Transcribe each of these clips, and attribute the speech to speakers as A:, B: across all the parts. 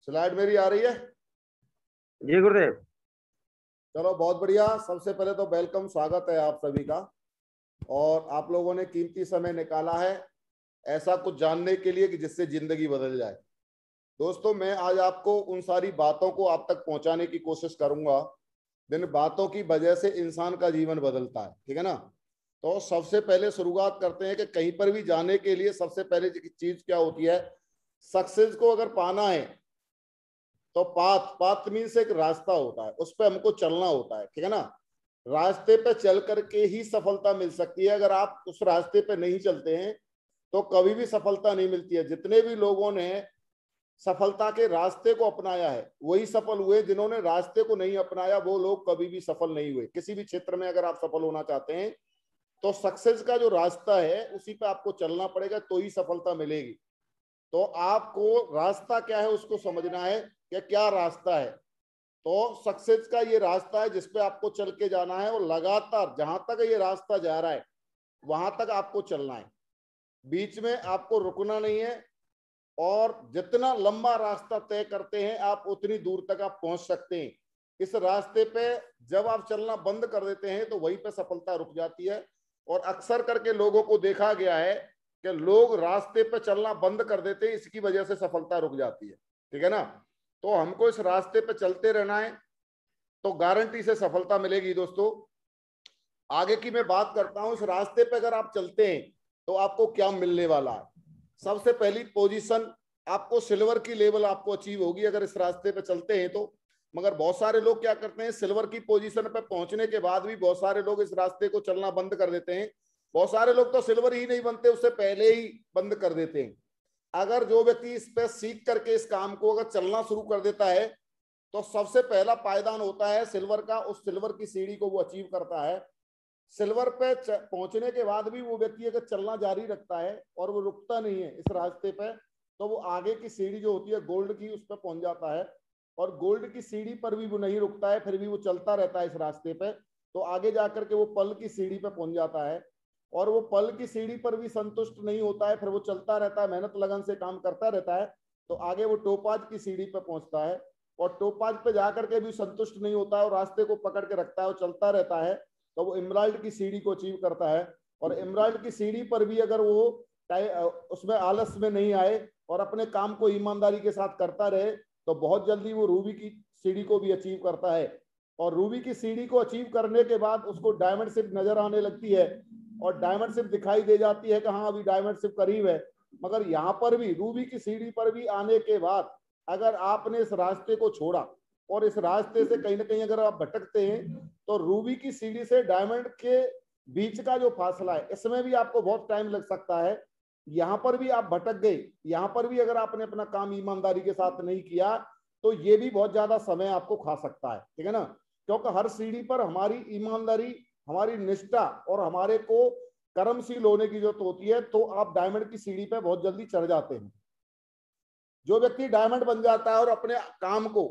A: Slide मेरी आ रही है?
B: जी गुरुदेव।
A: चलो बहुत बढ़िया। सबसे पहले तो वेलकम, स्वागत है आप सभी का। और आप लोगों ने कीमती समय निकाला है ऐसा कुछ जानने के लिए कि जिससे जिंदगी बदल जाए। दोस्तों, मैं आज आपको उन सारी बातों को आप तक पहुंचाने की कोशिश करूंगा जिन बातों की वजह से इंसान का जीवन बदलता है। ठीक है ना? तो सबसे पहले शुरुआत करते हैं कि कहीं पर भी जाने के लिए सबसे पहले चीज क्या होती है। सक्सेस को अगर पाना है तो पाथ मीन्स एक रास्ता होता है, उस पर हमको चलना होता है। ठीक है ना? रास्ते पे चल करके ही सफलता मिल सकती है। अगर आप उस रास्ते पे नहीं चलते हैं तो कभी भी सफलता नहीं मिलती है। जितने भी लोगों ने सफलता के रास्ते को अपनाया है वही सफल हुए। जिन्होंने रास्ते को नहीं अपनाया वो लोग कभी भी सफल नहीं हुए। किसी भी क्षेत्र में अगर आप सफल होना चाहते हैं तो सक्सेस का जो रास्ता है उसी पे आपको चलना पड़ेगा, तो ही सफलता मिलेगी। तो आपको रास्ता क्या है उसको समझना है कि क्या रास्ता है। तो सक्सेस का ये रास्ता है जिसपे आपको चल के जाना है और लगातार जहां तक ये रास्ता जा रहा है वहां तक आपको चलना है। बीच में आपको रुकना नहीं है। और जितना लंबा रास्ता तय करते हैं आप उतनी दूर तक आप पहुंच सकते हैं। इस रास्ते पे जब आप चलना बंद कर देते हैं तो वहीं पे सफलता रुक जाती है। और अक्सर करके लोगों को देखा गया है कि लोग रास्ते पे चलना बंद कर देते हैं, इसकी वजह से सफलता रुक जाती है। ठीक है ना? तो हमको इस रास्ते पे चलते रहना है तो गारंटी से सफलता मिलेगी। दोस्तों, आगे की मैं बात करता हूं। इस रास्ते पे अगर आप चलते हैं तो आपको क्या मिलने वाला है। सबसे पहली पोजीशन, आपको सिल्वर की लेवल आपको अचीव होगी अगर इस रास्ते पे चलते हैं तो। मगर बहुत सारे लोग क्या करते हैं, सिल्वर की पोजीशन पे पहुंचने के बाद भी बहुत सारे लोग इस रास्ते को चलना बंद कर देते हैं। बहुत सारे लोग तो सिल्वर ही नहीं बनते, उससे पहले ही बंद कर देते हैं। अगर जो व्यक्ति इस पे सीख करके इस काम को अगर चलना शुरू कर देता है तो सबसे पहला पायदान होता है सिल्वर का, उस सिल्वर की सीढ़ी को वो अचीव करता है। सिल्वर पे पहुंचने के बाद भी वो व्यक्ति अगर चलना जारी रखता है और वो रुकता नहीं है इस रास्ते पे, तो वो आगे की सीढ़ी जो होती है गोल्ड की उस पर पहुंच जाता है। और गोल्ड की सीढ़ी पर भी वो नहीं रुकता है, फिर भी वो चलता रहता है इस रास्ते पे। तो आगे जाकर के वो पल की सीढ़ी पे पहुंच जाता है। और वो पल की सीढ़ी पर भी संतुष्ट नहीं होता है, फिर वो चलता रहता है, मेहनत लगन से काम करता रहता है। तो आगे वो टोपाज की सीढ़ी पे पहुंचता है। और टोपाज पे जाकर के भी संतुष्ट नहीं होता है और रास्ते को पकड़ के रखता है और चलता रहता है। तो वो इमराल्ड की सीढ़ी को अचीव करता है। और इमराल्ड की सीढ़ी पर भी अगर वो उसमें आलस में नहीं आए और अपने काम को ईमानदारी के साथ करता रहे तो बहुत जल्दी वो रूबी की सीढ़ी को भी अचीव करता है। और रूबी की सीढ़ी को अचीव करने के बाद उसको डायमंड शिप नजर आने लगती है और डायमंड शिप दिखाई दे जाती है कि हाँ अभी डायमंड शिप करीब है। मगर यहाँ पर भी रूबी की सीढ़ी पर भी आने के बाद अगर आपने इस रास्ते को छोड़ा और इस रास्ते से कहीं ना कहीं अगर आप भटकते हैं तो रूबी की सीढ़ी से डायमंड के बीच का जो फासला है इसमें भी आपको बहुत टाइम लग सकता है। यहां पर भी आप भटक गए, यहां पर भी अगर आपने अपना काम ईमानदारी के साथ नहीं किया तो ये भी बहुत ज्यादा समय आपको खा सकता है। ठीक है ना? क्योंकि हर सीढ़ी पर हमारी ईमानदारी, हमारी निष्ठा और हमारे को कर्मशील होने की जरूरत होती है। तो आप डायमंड की सीढ़ी पर बहुत जल्दी चढ़ जाते हैं। जो व्यक्ति डायमंड बन जाता है और अपने काम को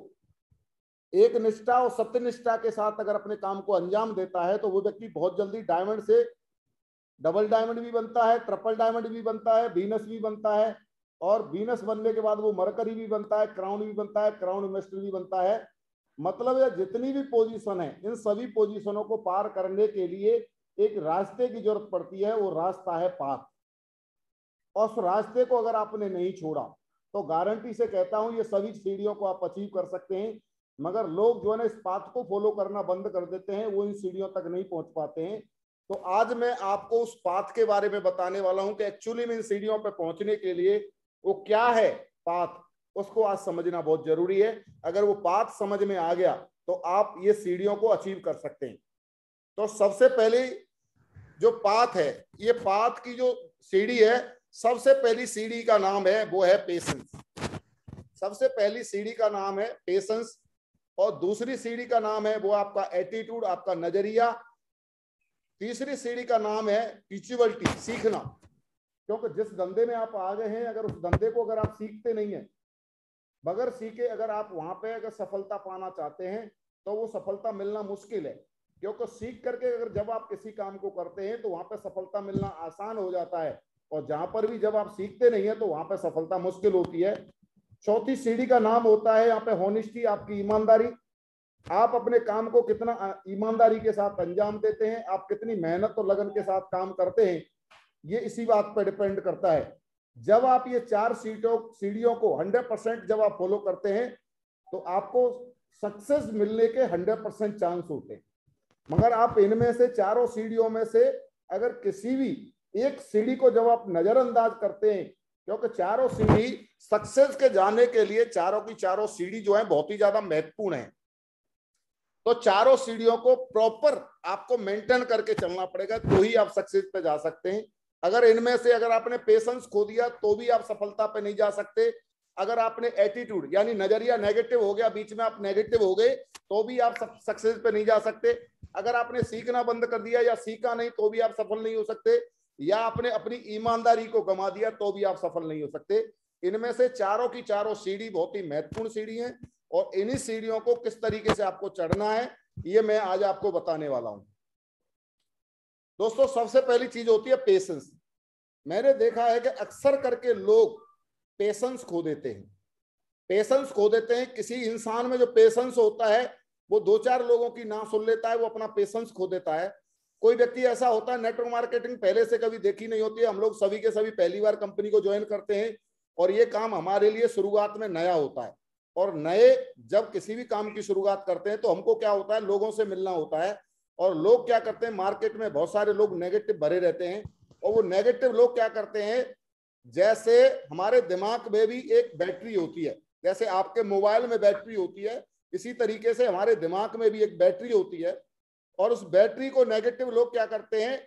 A: एक निष्ठा और सत्यनिष्ठा के साथ अगर अपने काम को अंजाम देता है तो वो व्यक्ति बहुत जल्दी डायमंड से डबल डायमंड भी बनता है, ट्रिपल डायमंड भी बनता है, वीनस भी बनता है। और वीनस बनने के बाद वो मरकरी भी बनता है, क्राउन भी बनता है, क्राउन मास्टर भी बनता है। मतलब ये जितनी भी पोजीशन है इन सभी पोजीशनों को पार करने के लिए एक रास्ते की जरूरत पड़ती है, वो रास्ता है पाथ। और उस रास्ते को अगर आपने नहीं छोड़ा तो गारंटी से कहता हूं ये सभी सीढ़ियों को आप अचीव कर सकते हैं। मगर लोग जो है ना इस पाथ को फॉलो करना बंद कर देते हैं, वो इन सीढ़ियों तक नहीं पहुंच पाते हैं। तो आज मैं आपको उस पाथ के बारे में बताने वाला हूं कि एक्चुअली में इन सीढ़ियों पर पहुंचने के लिए वो क्या है पाथ, उसको आज समझना बहुत जरूरी है। अगर वो पाथ समझ में आ गया तो आप ये सीढ़ियों को अचीव कर सकते हैं। तो सबसे पहले जो पाथ है, ये पाथ की जो सीढ़ी है, सबसे पहली सीढ़ी का नाम है वो है पेशेंस। सबसे पहली सीढ़ी का नाम है पेशेंस। और दूसरी सीढ़ी का नाम है वो आपका एटीट्यूड, आपका नजरिया। तीसरी सीढ़ी का नाम है टीचेबिलिटी, सीखना। क्योंकि जिस धंधे में आप आ गए हैं अगर उस धंधे को अगर आप सीखते नहीं है, बगैर सीखे अगर आप वहां पे अगर सफलता पाना चाहते हैं तो वो सफलता मिलना मुश्किल है। क्योंकि सीख करके अगर जब आप किसी काम को करते हैं तो वहां पे सफलता मिलना आसान हो जाता है। और जहां पर भी जब आप सीखते नहीं है तो वहां पे सफलता मुश्किल होती है। चौथी सीढ़ी का नाम होता है यहाँ पे हॉनेस्टी, आपकी ईमानदारी। आप अपने काम को कितना ईमानदारी के साथ अंजाम देते हैं, आप कितनी मेहनत और लगन के साथ काम करते हैं, ये इसी बात पर डिपेंड करता है। जब आप ये 4 सीढ़ियों को 100% जब आप फॉलो करते हैं तो आपको सक्सेस मिलने के 100% चांस होते हैं। मगर आप इनमें से चारों सीढ़ियों में से अगर किसी भी एक सीढ़ी को जब आप नजरअंदाज करते हैं, क्योंकि चारों सीढ़ी सक्सेस के जाने के लिए चारों की चारों सीढ़ी जो है बहुत ही ज्यादा महत्वपूर्ण है, तो चारों सीढ़ियों को प्रॉपर आपको मेंटेन करके चलना पड़ेगा, तो ही आप सक्सेस पे जा सकते हैं। अगर इनमें से अगर आपने पेशेंस खो दिया तो भी आप सफलता पे नहीं जा सकते। अगर आपने एटीट्यूड यानी नजरिया नेगेटिव हो गया, बीच में आप नेगेटिव हो गए, तो भी आप सक्सेस पे नहीं जा सकते। अगर आपने सीखना बंद कर दिया या सीखा नहीं तो भी आप सफल नहीं हो सकते, या आपने अपनी ईमानदारी को गंवा दिया तो भी आप सफल नहीं हो सकते। इनमें से चारों की चारों सीढ़ी बहुत ही महत्वपूर्ण सीढ़ी है, और इन्हीं सीढ़ियों को किस तरीके से आपको चढ़ना है ये मैं आज आपको बताने वाला हूं। दोस्तों, सबसे पहली चीज होती है पेशेंस। मैंने देखा है कि अक्सर करके लोग पेशेंस खो देते हैं। पेशेंस खो देते हैं। किसी इंसान में जो पेशेंस होता है वो 2-4 लोगों की ना सुन लेता है, वो अपना पेशेंस खो देता है। कोई व्यक्ति ऐसा होता है, नेटवर्क मार्केटिंग पहले से कभी देखी नहीं होती है, हम लोग सभी के सभी पहली बार कंपनी को ज्वाइन करते हैं और ये काम हमारे लिए शुरुआत में नया होता है। और नए जब किसी भी काम की शुरुआत करते हैं तो हमको क्या होता है, लोगों से मिलना होता है। और लोग क्या करते हैं, मार्केट में बहुत सारे लोग नेगेटिव भरे रहते हैं, और वो नेगेटिव लोग क्या करते हैं, जैसे हमारे दिमाग में भी एक बैटरी होती है, जैसे आपके मोबाइल में बैटरी होती है, इसी तरीके से हमारे दिमाग में भी एक बैटरी होती है। और उस बैटरी को नेगेटिव लोग क्या करते हैं,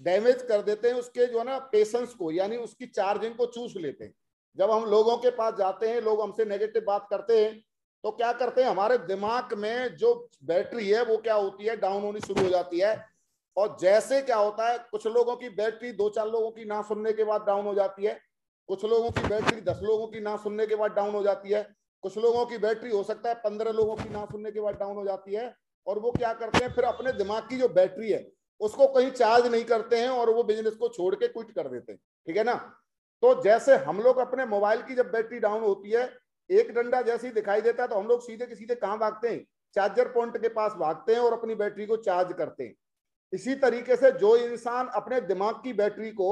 A: डैमेज कर देते हैं, उसके जो है ना पेशेंस को, यानी उसकी चार्जिंग को चूस लेते हैं। जब हम लोगों के पास जाते हैं, लोग हमसे नेगेटिव बात करते हैं, तो क्या करते हैं, हमारे दिमाग में जो बैटरी है वो क्या होती है, डाउन होनी शुरू हो जाती है। और जैसे क्या होता है, कुछ लोगों की बैटरी 2-4 लोगों की ना सुनने के बाद डाउन हो जाती है, कुछ लोगों की बैटरी 10 लोगों की ना सुनने के बाद डाउन हो जाती है, कुछ लोगों की बैटरी हो सकता है 15 लोगों की ना सुनने के बाद डाउन हो जाती है। और वो क्या करते हैं, फिर अपने दिमाग की जो बैटरी है उसको कहीं चार्ज नहीं करते हैं और वो बिजनेस को छोड़ के क्विट कर देते हैं। ठीक है ना। तो जैसे हम लोग अपने मोबाइल की जब बैटरी डाउन होती है, एक डंडा जैसे ही दिखाई देता है तो हम लोग सीधे के सीधे कहां भागते हैं, चार्जर पॉइंट के पास भागते हैं और अपनी बैटरी को चार्ज करते हैं। इसी तरीके से जो इंसान अपने दिमाग की बैटरी को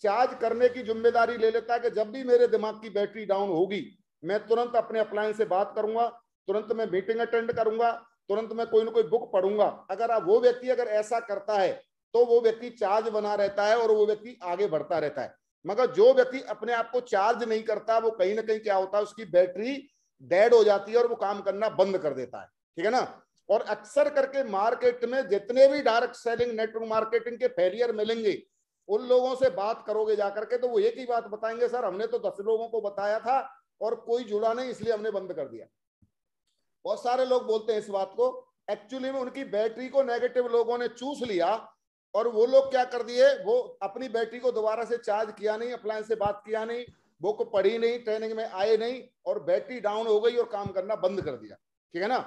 A: चार्ज करने की जिम्मेदारी ले लेता है कि जब भी मेरे दिमाग की बैटरी डाउन होगी मैं तुरंत अपने अप्लायंस से बात करूंगा, तुरंत मैं मीटिंग अटेंड करूंगा, तुरंत मैं कोई ना कोई बुक पढ़ूंगा, अगर वो व्यक्ति अगर ऐसा करता है तो वो व्यक्ति चार्ज बना रहता है और वो व्यक्ति आगे बढ़ता रहता है। मगर जो व्यक्ति अपने आप को चार्ज नहीं करता, वो कहीं ना कहीं क्या होता है, उसकी बैटरी डेड हो जाती है और वो काम करना बंद कर देता है। ठीक है ना। और अक्सर करके मार्केट में जितने भी डायरेक्ट सेलिंग नेटवर्क मार्केटिंग के फेलियर मिलेंगे, उन लोगों से बात करोगे जाकर के तो वो एक ही बात बताएंगे, सर हमने तो 10 लोगों को बताया था और कोई जुड़ा नहीं, इसलिए हमने बंद कर दिया। बहुत सारे लोग बोलते हैं इस बात को, एक्चुअली में उनकी बैटरी को नेगेटिव लोगों ने चूस लिया और वो लोग क्या कर दिए, वो अपनी बैटरी को दोबारा से चार्ज किया नहीं, अप्लायंस से बात किया नहीं, बुक पढ़ी नहीं, ट्रेनिंग में आए नहीं, और बैटरी डाउन हो गई और काम करना बंद कर दिया। ठीक है ना।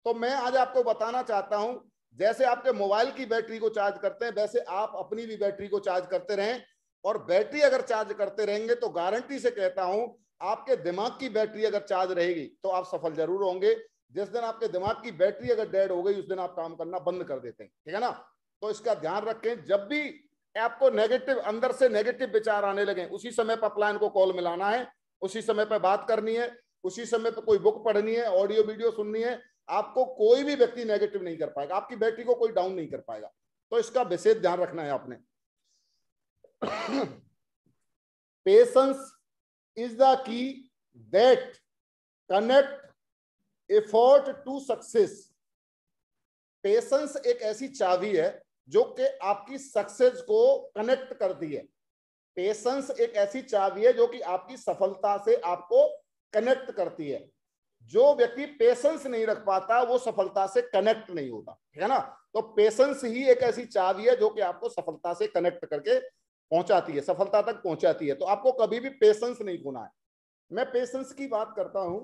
A: तो मैं आज आपको बताना चाहता हूं, जैसे आपके मोबाइल की बैटरी को चार्ज करते हैं वैसे आप अपनी भी बैटरी को चार्ज करते रहें। और बैटरी अगर चार्ज करते रहेंगे तो गारंटी से कहता हूं, आपके दिमाग की बैटरी अगर चार्ज रहेगी तो आप सफल जरूर होंगे। जिस दिन आपके दिमाग की बैटरी अगर डेड हो गई उस दिन आप काम करना बंद कर देते हैं। ठीक है ना। तो इसका ध्यान रखें, जब भी आपको नेगेटिव अंदर से नेगेटिव विचार आने लगे उसी समय पर अपलाइन को कॉल मिलाना है, उसी समय पर बात करनी है, उसी समय पर कोई बुक पढ़नी है, ऑडियो वीडियो सुननी है। आपको कोई भी व्यक्ति नेगेटिव नहीं कर पाएगा, आपकी बैटरी को कोई डाउन नहीं कर पाएगा। तो इसका विशेष ध्यान रखना है आपने। Patience is the key that connect effort to success. Patience एक ऐसी चाबी है जो कि आपकी सक्सेस को कनेक्ट करती है। पेशेंस एक ऐसी चाबी है जो कि आपकी सफलता से आपको कनेक्ट करती है। जो व्यक्ति पेशेंस नहीं रख पाता वो सफलता से कनेक्ट नहीं होता। ठीक है ना। तो पेशेंस ही एक ऐसी चाबी है जो कि आपको सफलता से कनेक्ट करके पहुंचाती है, सफलता तक पहुंचाती है। तो आपको कभी भी पेशेंस नहीं खोना है। मैं पेशेंस की बात करता हूं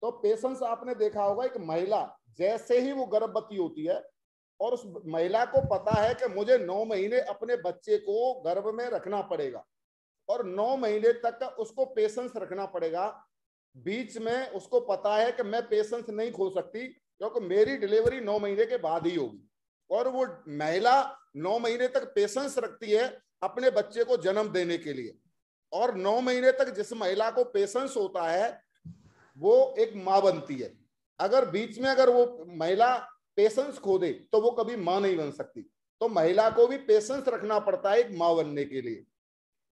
A: तो पेशेंस आपने देखा होगा, एक महिला जैसे ही वो गर्भवती होती है और उस महिला को पता है कि मुझे 9 महीने अपने बच्चे को गर्भ में रखना पड़ेगा और 9 महीने तक का उसको पेशेंस रखना पड़ेगा। बीच में उसको पता है कि मैं पेशेंस नहीं खो सकती क्योंकि मेरी डिलीवरी 9 महीने के बाद ही होगी, और वो महिला 9 महीने तक पेशेंस रखती है अपने बच्चे को जन्म देने के लिए। और 9 महीने तक जिस महिला को पेशेंस होता है वो एक माँ बनती है। अगर बीच में अगर वो महिला पेशेंस खो दे तो वो कभी माँ नहीं बन सकती। तो महिला को भी पेशेंस रखना पड़ता है एक माँ बनने के लिए।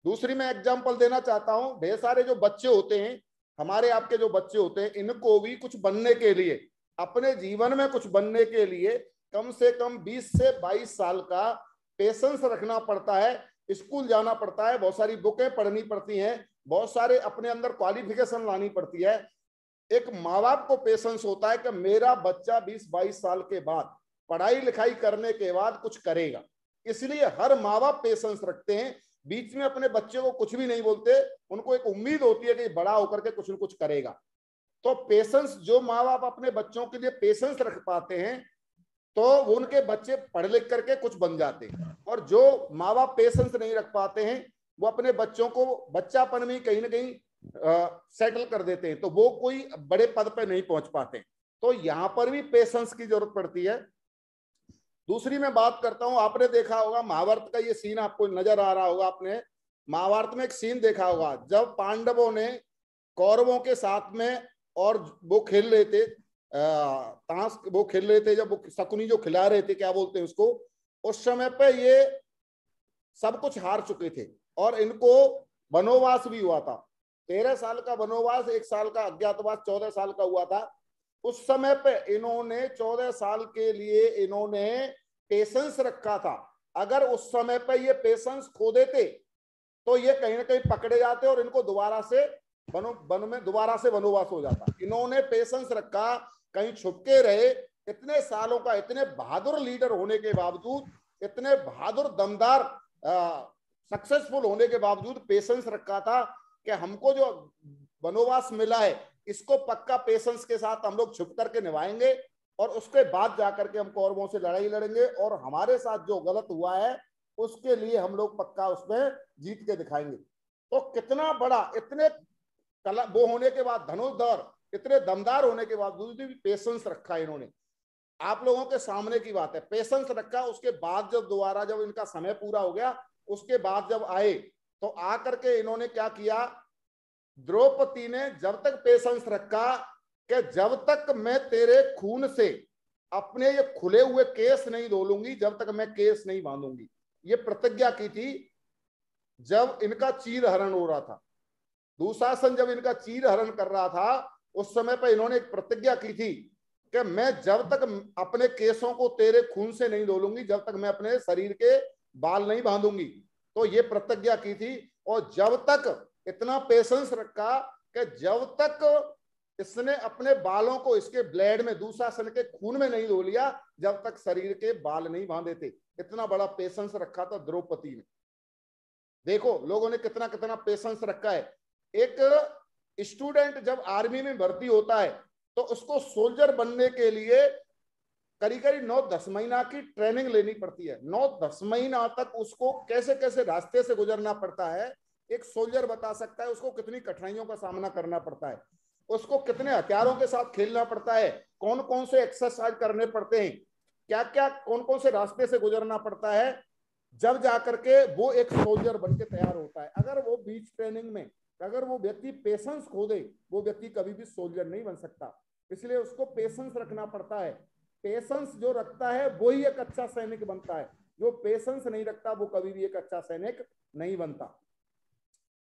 A: दूसरी मैं एग्जांपल देना चाहता हूं, ढेर सारे जो बच्चे होते हैं, हमारे आपके जो बच्चे होते हैं, इनको भी कुछ बनने के लिए, अपने जीवन में कुछ बनने के लिए कम से कम 20 से 22 साल का पेशेंस रखना पड़ता है। स्कूल जाना पड़ता है, बहुत सारी बुकें पढ़नी पड़ती हैं, बहुत सारे अपने अंदर क्वालिफिकेशन लानी पड़ती है। एक माँ बाप को पेशेंस होता है कि मेरा बच्चा 20-22 साल के बाद पढ़ाई लिखाई करने के बाद कुछ करेगा, इसलिए हर माँ बाप पेशेंस रखते हैं, बीच में अपने बच्चे को कुछ भी नहीं बोलते। उनको एक उम्मीद होती है कि बड़ा होकर के कुछ न कुछ करेगा। तो पेशेंस, जो माँ बाप अपने बच्चों के लिए पेशेंस रख पाते हैं तो वो उनके बच्चे पढ़ लिख करके कुछ बन जाते हैं, और जो माँ बाप पेशेंस नहीं रख पाते हैं वो अपने बच्चों को बच्चापन में कहीं ना कहीं सेटल कर देते हैं, तो वो कोई बड़े पद पे नहीं पहुंच पाते। तो यहां पर भी पेशेंस की जरूरत पड़ती है। दूसरी मैं बात करता हूं, आपने देखा होगा महाभारत का ये सीन आपको नजर आ रहा होगा, आपने महाभारत में एक सीन देखा होगा जब पांडवों ने कौरवों के साथ में, और वो खेल रहे थे ताश, वो खेल रहे थे, जब वो शकुनी जो खिला रहे थे, क्या बोलते हैं उसको, उस समय पे ये सब कुछ हार चुके थे और इनको वनोवास भी हुआ था। 13 साल का वनोवास, 1 साल का अज्ञातवास, 14 साल का हुआ था। उस समय पे इन्होंने 14 साल के लिए इन्होंने पेशेंस रखा था। अगर उस समय पे ये पेशेंस खो देते तो ये कहीं ना कहीं पकड़े जाते और इनको दोबारा से वन में दोबारा से वनोवास हो जाता। इन्होंने पेशेंस रखा, कहीं छुपके रहे, इतने सालों का, इतने बहादुर लीडर होने के बावजूद, इतने बहादुर दमदार सक्सेसफुल होने के बावजूद पेशेंस रखा था कि हमको जो वनोवास मिला है इसको पक्का पेशेंस के साथ हम लोग छुप करके निभाएंगे, और उसके बाद जाकर के हम कौरवों से लड़ाई लड़ेंगे, और हमारे साथ जो गलत हुआ है उसके लिए हम लोग पक्का उसमें जीत के दिखाएंगे। तो कितना बड़ा, इतने कला वो होने के बाद, धनुर्धर, इतने दमदार होने के बावजूद भी पेशेंस रखा इन्होंने। आप लोगों के सामने की बात है, पेशेंस रखा। उसके बाद जब दोबारा जब इनका समय पूरा हो गया, उसके बाद जब आए तो आकर के इन्होंने क्या किया, द्रौपदी ने जब तक पेशेंस रखा कि जब तक मैं तेरे खून से अपने ये खुले हुए केस नहीं धोलूंगी, जब तक मैं केस नहीं बांधूंगी, ये प्रतिज्ञा की थी जब इनका चीर हरण हो रहा था। दुशासन जब इनका चीर हरण कर रहा था उस समय पर इन्होंने एक प्रतिज्ञा की थी कि मैं जब तक अपने केसों को तेरे खून से नहीं धोलूंगी, जब तक मैं अपने शरीर के बाल नहीं बांधूंगी। तो ये प्रतिज्ञा की थी, और जब तक इतना पेशेंस रखा कि जब तक इसने अपने बालों को इसके ब्लेड में, दुशासन के खून में नहीं धो लिया, जब तक शरीर के बाल नहीं बांधे थे। इतना बड़ा पेशेंस रखा था द्रौपदी ने। देखो लोगों ने कितना कितना पेशेंस रखा है। एक स्टूडेंट जब आर्मी में भर्ती होता है तो उसको सोल्जर बनने के लिए करीब करीब 9-10 महीना की ट्रेनिंग लेनी पड़ती है। 9-10 महीना तक उसको कैसे कैसे रास्ते से गुजरना पड़ता है, एक सोल्जर बता सकता है। उसको कितनी कठिनाइयों का सामना करना पड़ता है, उसको कितने हथियारों के साथ खेलना पड़ता है, कौन कौन से एक्सरसाइज करने पड़ते हैं, क्या क्या कौन कौन से रास्ते से गुजरना पड़ता है, जब जाकर के वो एक सोल्जर बन के तैयार होता है। अगर वो बीच ट्रेनिंग में अगर वो व्यक्ति पेशेंस खो दे, वो व्यक्ति कभी भी सोल्जर नहीं बन सकता। इसलिए उसको पेशेंस रखना पड़ता है। पेशेंस जो रखता है वो ही एक अच्छा सैनिक बनता है, जो पेशेंस नहीं रखता वो कभी भी एक अच्छा सैनिक नहीं बनता।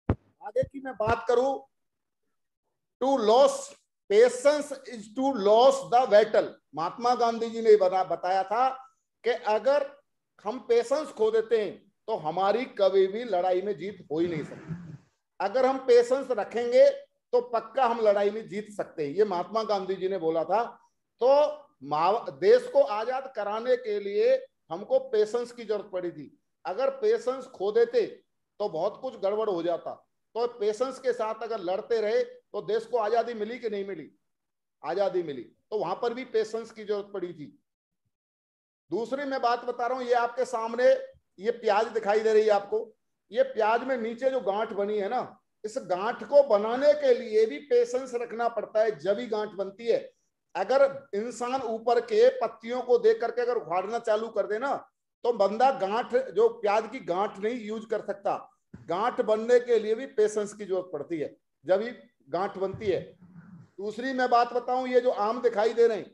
A: आगे की मैं बात करूं, to lose patience is to lose the battle. Mahatma Gandhi ji ने बताया था कि अगर हम पेशेंस खो देते हैं तो हमारी कभी भी लड़ाई में जीत हो ही नहीं सकती। अगर हम पेशेंस रखेंगे तो पक्का हम लड़ाई में जीत सकते हैं, ये महात्मा गांधी जी ने बोला था। तो देश को आजाद कराने के लिए हमको पेशेंस की जरूरत पड़ी थी। अगर पेशेंस खो देते तो बहुत कुछ गड़बड़ हो जाता। तो पेशेंस के साथ अगर लड़ते रहे तो देश को आजादी मिली कि नहीं मिली? आजादी मिली। तो वहां पर भी पेशेंस की जरूरत पड़ी थी। दूसरी मैं बात बता रहा हूं, ये आपके सामने ये प्याज दिखाई दे रही है आपको, ये प्याज में नीचे जो गांठ बनी है ना, इस गांठ को बनाने के लिए भी पेशेंस रखना पड़ता है, जब ही गांठ बनती है। अगर इंसान ऊपर के पत्तियों को देख करके अगर उखाड़ना चालू कर देना तो बंदा गांठ, जो प्याज की गांठ नहीं यूज कर सकता। गांठ बनने के लिए भी पेशेंस की जरूरत पड़ती है, जब ही गांठ बनती है। दूसरी मैं बात बताऊं, ये जो आम दिखाई दे रहे हैं,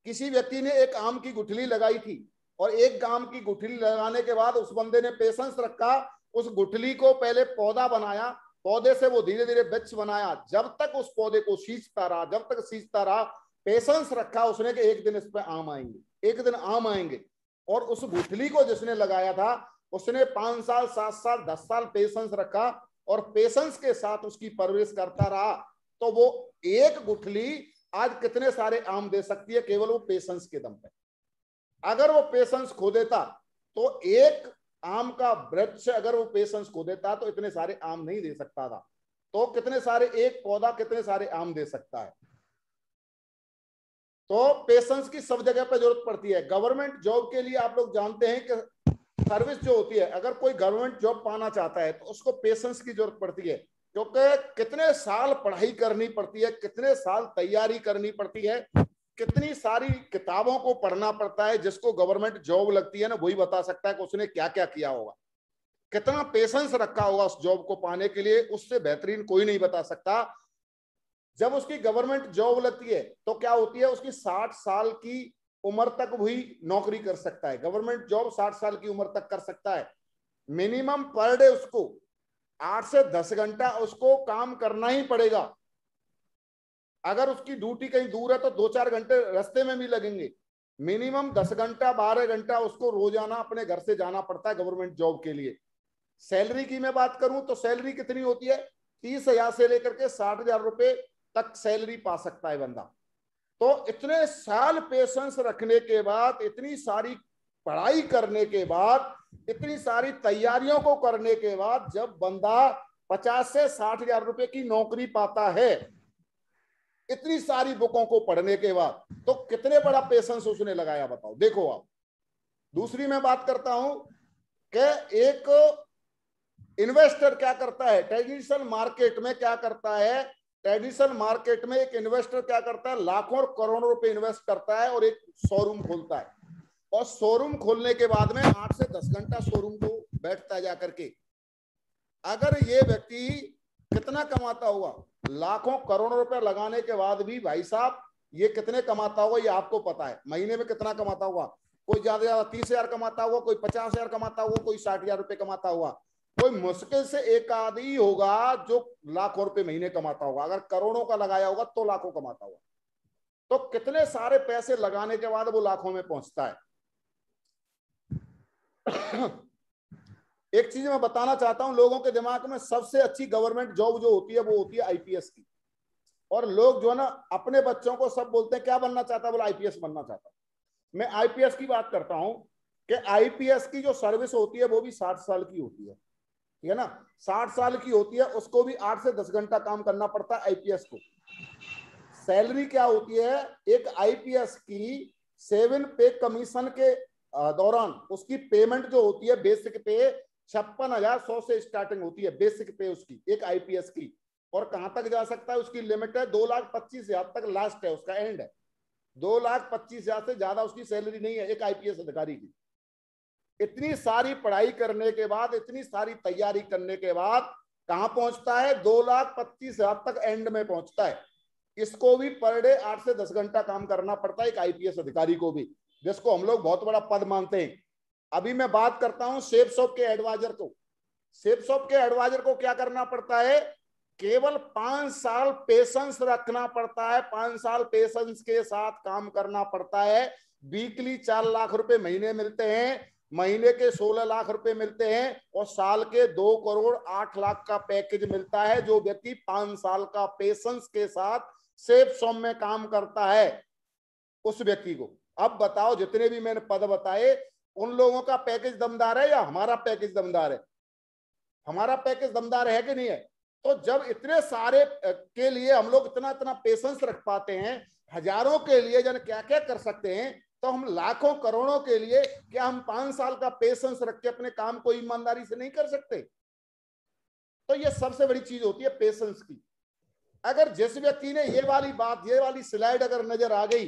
A: किसी व्यक्ति ने एक आम की गुठली लगाई थी और एक आम की गुठली लगाने के बाद उस बंदे ने पेशेंस रखा, उस गुठली को पहले पौधा बनाया, पौधे से वो धीरे धीरे वृक्ष बनाया, जब तक उस पौधे को सींचता रहा, जब तक सींचता रहा, पेशेंस रखा उसने कि एक दिन इस पर आम आएंगे, एक दिन आम आएंगे। और उस गुठली को जिसने लगाया था उसने 5 साल 7 साल 10 साल पेशेंस रखा और पेशेंस के साथ उसकी परवरिश करता रहा, तो वो एक गुठली आज कितने सारे आम दे सकती है, केवल वो पेशेंस के दम पे। अगर वो पेशेंस खो देता तो एक आम का वृक्ष अगर वो पेशेंस खो देता तो इतने सारे आम नहीं दे सकता था। तो कितने सारे, एक पौधा कितने सारे आम दे सकता है। तो पेशेंस की सब जगह पर जरूरत पड़ती है। गवर्नमेंट जॉब के लिए आप लोग जानते हैं कि सर्विस जो होती है, अगर कोई गवर्नमेंट जॉब पाना चाहता है तो उसको पेशेंस की जरूरत पड़ती है, क्योंकि कितने साल पढ़ाई करनी पड़ती है, कितने साल तैयारी करनी पड़ती है, कितनी सारी किताबों को पढ़ना पड़ता है। जिसको गवर्नमेंट जॉब लगती है ना, वही बता सकता है कि उसने क्या क्या किया होगा, कितना पेशेंस रखा होगा उस जॉब को पाने के लिए, उससे बेहतरीन कोई नहीं बता सकता। जब उसकी गवर्नमेंट जॉब लगती है तो क्या होती है, उसकी 60 साल की उम्र तक भी नौकरी कर सकता है। गवर्नमेंट जॉब 60 साल की उम्र तक कर सकता है। मिनिमम पर डे उसको 8 से 10 घंटा उसको काम करना ही पड़ेगा। अगर उसकी ड्यूटी कहीं दूर है तो 2-4 घंटे रास्ते में भी लगेंगे। मिनिमम 10 घंटा 12 घंटा उसको रोजाना अपने घर से जाना पड़ता है गवर्नमेंट जॉब के लिए। सैलरी की मैं बात करूं तो सैलरी कितनी होती है, 30,000 से लेकर के 60,000 रुपए तक सैलरी पा सकता है बंदा। तो इतने साल पेशेंस रखने के बाद, इतनी सारी पढ़ाई करने के बाद, इतनी सारी तैयारियों को करने के बाद जब बंदा 50 से 60,000 रुपए की नौकरी पाता है, इतनी सारी बुकों को पढ़ने के बाद, तो कितने बड़ा पेशेंस उसने लगाया बताओ। देखो आप, दूसरी मैं बात करता हूं कि एक इन्वेस्टर क्या करता है ट्रेडिशनल मार्केट में, क्या करता है ट्रेडिशनल मार्केट में एक इन्वेस्टर क्या करता है, लाखों और करोड़ों रुपए इन्वेस्ट करता है और एक शोरूम खोलता है। और शोरूम खोलने के बाद में 8 से 10 घंटा शोरूम को बैठता है जाकर के। अगर ये व्यक्ति कितना कमाता होगा, लाखों करोड़ों रुपए लगाने के बाद भी भाई साहब ये कितने कमाता होगा, ये आपको पता है। महीने में कितना कमाता होगा, कोई ज्यादा ज्यादा 30,000 कमाता होगा, कोई 50,000 कमाता होगा, कोई 60,000 रुपए कमाता होगा, कोई मुश्किल से एक आदमी होगा जो लाखों रुपए महीने कमाता होगा। अगर करोड़ों का लगाया होगा तो लाखों कमाता होगा। तो कितने सारे पैसे लगाने के बाद वो लाखों में पहुंचता है। एक चीज मैं बताना चाहता हूं, लोगों के दिमाग में सबसे अच्छी गवर्नमेंट जॉब जो होती है वो होती है आईपीएस की। और लोग जो है ना अपने बच्चों को सब बोलते हैं क्या बनना चाहता है, बोला आईपीएस बनना चाहता है। मैं आईपीएस की बात करता हूं कि आईपीएस की जो सर्विस होती है वो भी 60 साल की होती है, ठीक है ना। 60 साल की होती है, उसको भी 8 से 10 घंटा काम करना पड़ता है आईपीएस को। सैलरी क्या होती है, एक आईपीएस की 7 पे कमीशन के दौरान उसकी पेमेंट जो होती है, बेसिक पे 56,100 से स्टार्टिंग होती है बेसिक पे उसकी, एक आईपीएस की। और कहां तक जा सकता है, उसकी लिमिट है 2,25,000 तक, लास्ट है उसका, एंड है। 2,25,000 से ज्यादा उसकी सैलरी नहीं है एक आईपीएस अधिकारी की। इतनी सारी पढ़ाई करने के बाद, इतनी सारी तैयारी करने के बाद कहां पहुंचता है, 2,25,000 तक एंड में पहुंचता है। इसको भी पर डे 8 से 10 घंटा काम करना पड़ता है एक आईपीएस अधिकारी को भी, जिसको हम लोग बहुत बड़ा पद मानते हैं। अभी मैं बात करता हूं सेफ शॉप के एडवाइजर को। सेफ शॉप के एडवाइजर को क्या करना पड़ता है, केवल 5 साल पेशेंस रखना पड़ता है। 5 साल पेशेंस के साथ काम करना पड़ता है। वीकली 4 लाख रुपए महीने मिलते हैं, महीने के 16 लाख रुपए मिलते हैं, और साल के 2 करोड़ 8 लाख का पैकेज मिलता है। जो व्यक्ति 5 साल का पेशेंस के साथ सेफ शॉप में काम करता है उस व्यक्ति को। अब बताओ, जितने भी मैंने पद बताए उन लोगों का पैकेज दमदार है या हमारा पैकेज दमदार है? हमारा पैकेज दमदार है कि नहीं है? तो जब इतने सारे के लिए हम लोग इतना इतना पेशेंस रख पाते हैं, हजारों के लिए जन क्या क्या कर सकते हैं, तो हम लाखों करोड़ों के लिए क्या हम 5 साल का पेशेंस रख के अपने काम को ईमानदारी से नहीं कर सकते? तो ये सबसे बड़ी चीज होती है पेशेंस की। अगर जिस व्यक्ति ने ये वाली बात, ये वाली स्लाइड अगर नजर आ गई,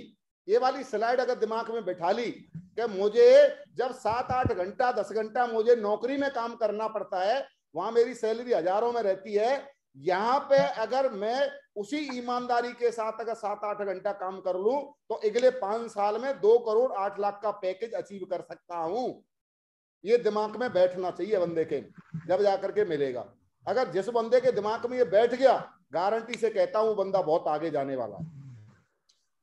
A: ये वाली स्लाइड अगर दिमाग में बैठा ली कि मुझे जब 7-8 घंटा 10 घंटा मुझे नौकरी में काम करना पड़ता है, वहां मेरी सैलरी हजारों में रहती है, यहाँ पे अगर मैं उसी ईमानदारी के साथ अगर 7-8 घंटा काम कर लूं तो अगले 5 साल में 2 करोड़ 8 लाख का पैकेज अचीव कर सकता हूं। ये दिमाग में बैठना चाहिए बंदे के, जब जाकर के मिलेगा। अगर जिस बंदे के दिमाग में ये बैठ गया, गारंटी से कहता हूं बंदा बहुत आगे जाने वाला है।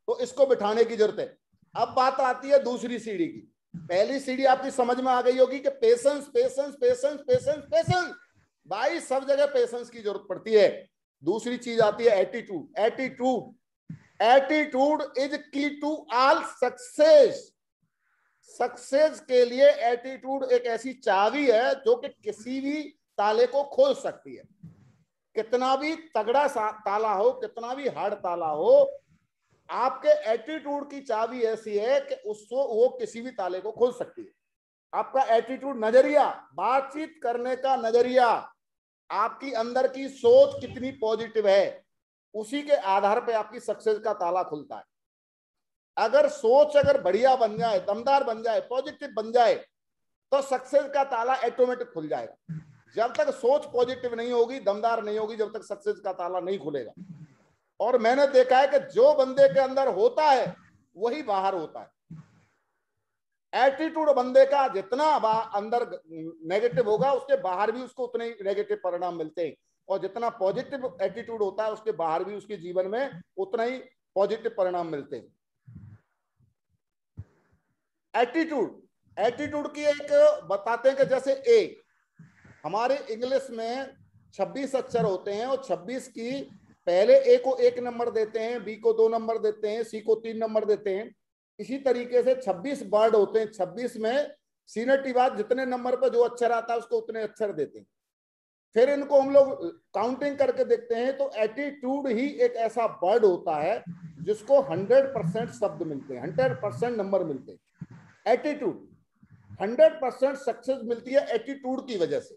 A: तो इसको बिठाने की जरूरत है। अब बात आती है दूसरी सीढ़ी की। पहली सीढ़ी आपकी समझ में आ गई होगी कि patience patience patience patience patience, भाई सब जगह पेशेंस की जरूरत पड़ती है। दूसरी चीज आती है एटीट्यूड। एटीट्यूड एटीट्यूड इज की टू ऑल सक्सेस। सक्सेस के लिए एटीट्यूड एक ऐसी चाबी है जो कि किसी भी ताले को खोल सकती है। कितना भी तगड़ा ताला हो, कितना भी हार्ड ताला हो, आपके एटीट्यूड की चाबी ऐसी है कि उसको वो किसी भी ताले को खोल सकती है। आपका एटीट्यूड, नजरिया, बातचीत करने का नजरिया, आपकी अंदर की सोच कितनी पॉजिटिव है, उसी के आधार पे आपकी सक्सेस का ताला खुलता है। अगर सोच अगर बढ़िया बन जाए, दमदार बन जाए, पॉजिटिव बन जाए, तो सक्सेस का ताला ऑटोमेटिक खुल जाएगा। जब तक सोच पॉजिटिव नहीं होगी, दमदार नहीं होगी, जब तक सक्सेस का ताला नहीं खुलेगा। और मैंने देखा है कि जो बंदे के अंदर होता है वही बाहर होता है। एटीट्यूड बंदे का जितना अंदर नेगेटिव होगा, उसके बाहर भी उसको उतने ही नेगेटिव परिणाम मिलते हैं। और जितना पॉजिटिव एटीट्यूड होता है, उसके बाहर भी उसके जीवन में उतना ही पॉजिटिव परिणाम मिलते हैं। एटीट्यूड की एक बताते हैं कि जैसे ए, हमारे इंग्लिश में 26 अक्षर होते हैं और 26 की पहले ए को 1 नंबर देते हैं, बी को 2 नंबर देते हैं, सी को 3 नंबर देते हैं। इसी तरीके से 26 वर्ड होते हैं। 26 में सीनियरिटी बाद जितने नंबर पर जो अक्षर आता है उसको उतने अक्षर देते हैं। फिर इनको हम लोग काउंटिंग करके देखते हैं तो एटीट्यूड ही एक ऐसा वर्ड होता है जिसको 100% शब्द मिलते हैं, 100% नंबर मिलते हैं। एटीट्यूड 100% सक्सेस मिलती है एटीट्यूड की वजह से।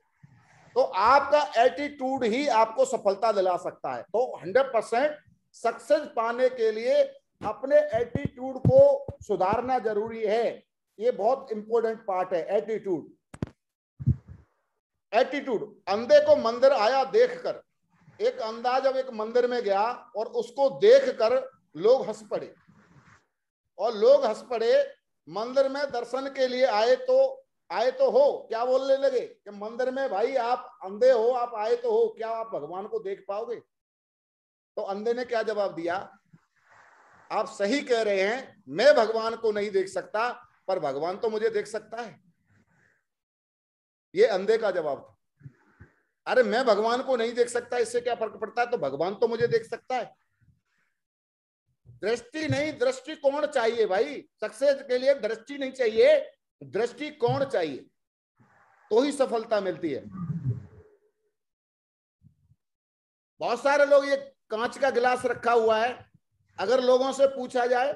A: तो आपका एटीट्यूड ही आपको सफलता दिला सकता है। तो 100% सक्सेस पाने के लिए अपने एटीट्यूड को सुधारना जरूरी है। ये बहुत इंपॉर्टेंट पार्ट है एटीट्यूड। एटीट्यूड, अंधे को मंदिर आया देखकर, एक अंधा जब एक मंदिर में गया और उसको देखकर लोग हंस पड़े, और लोग हंस पड़े, मंदिर में दर्शन के लिए आए तो हो, क्या बोलने लगे कि मंदिर में भाई आप अंधे हो, आप आए तो हो, क्या आप भगवान को देख पाओगे? तो अंधे ने क्या जवाब दिया? आप सही कह रहे हैं, मैं भगवान को नहीं देख सकता, पर भगवान तो मुझे देख सकता है। ये अंधे का जवाब था। अरे मैं भगवान को नहीं देख सकता, इससे क्या फर्क पड़ता है, तो भगवान तो मुझे देख सकता है। दृष्टि नहीं, दृष्टिकोण चाहिए भाई। सक्सेस के लिए दृष्टि नहीं चाहिए, दृष्टिकोण चाहिए, तो ही सफलता मिलती है। बहुत सारे लोग, ये कांच का गिलास रखा हुआ है, अगर लोगों से पूछा जाए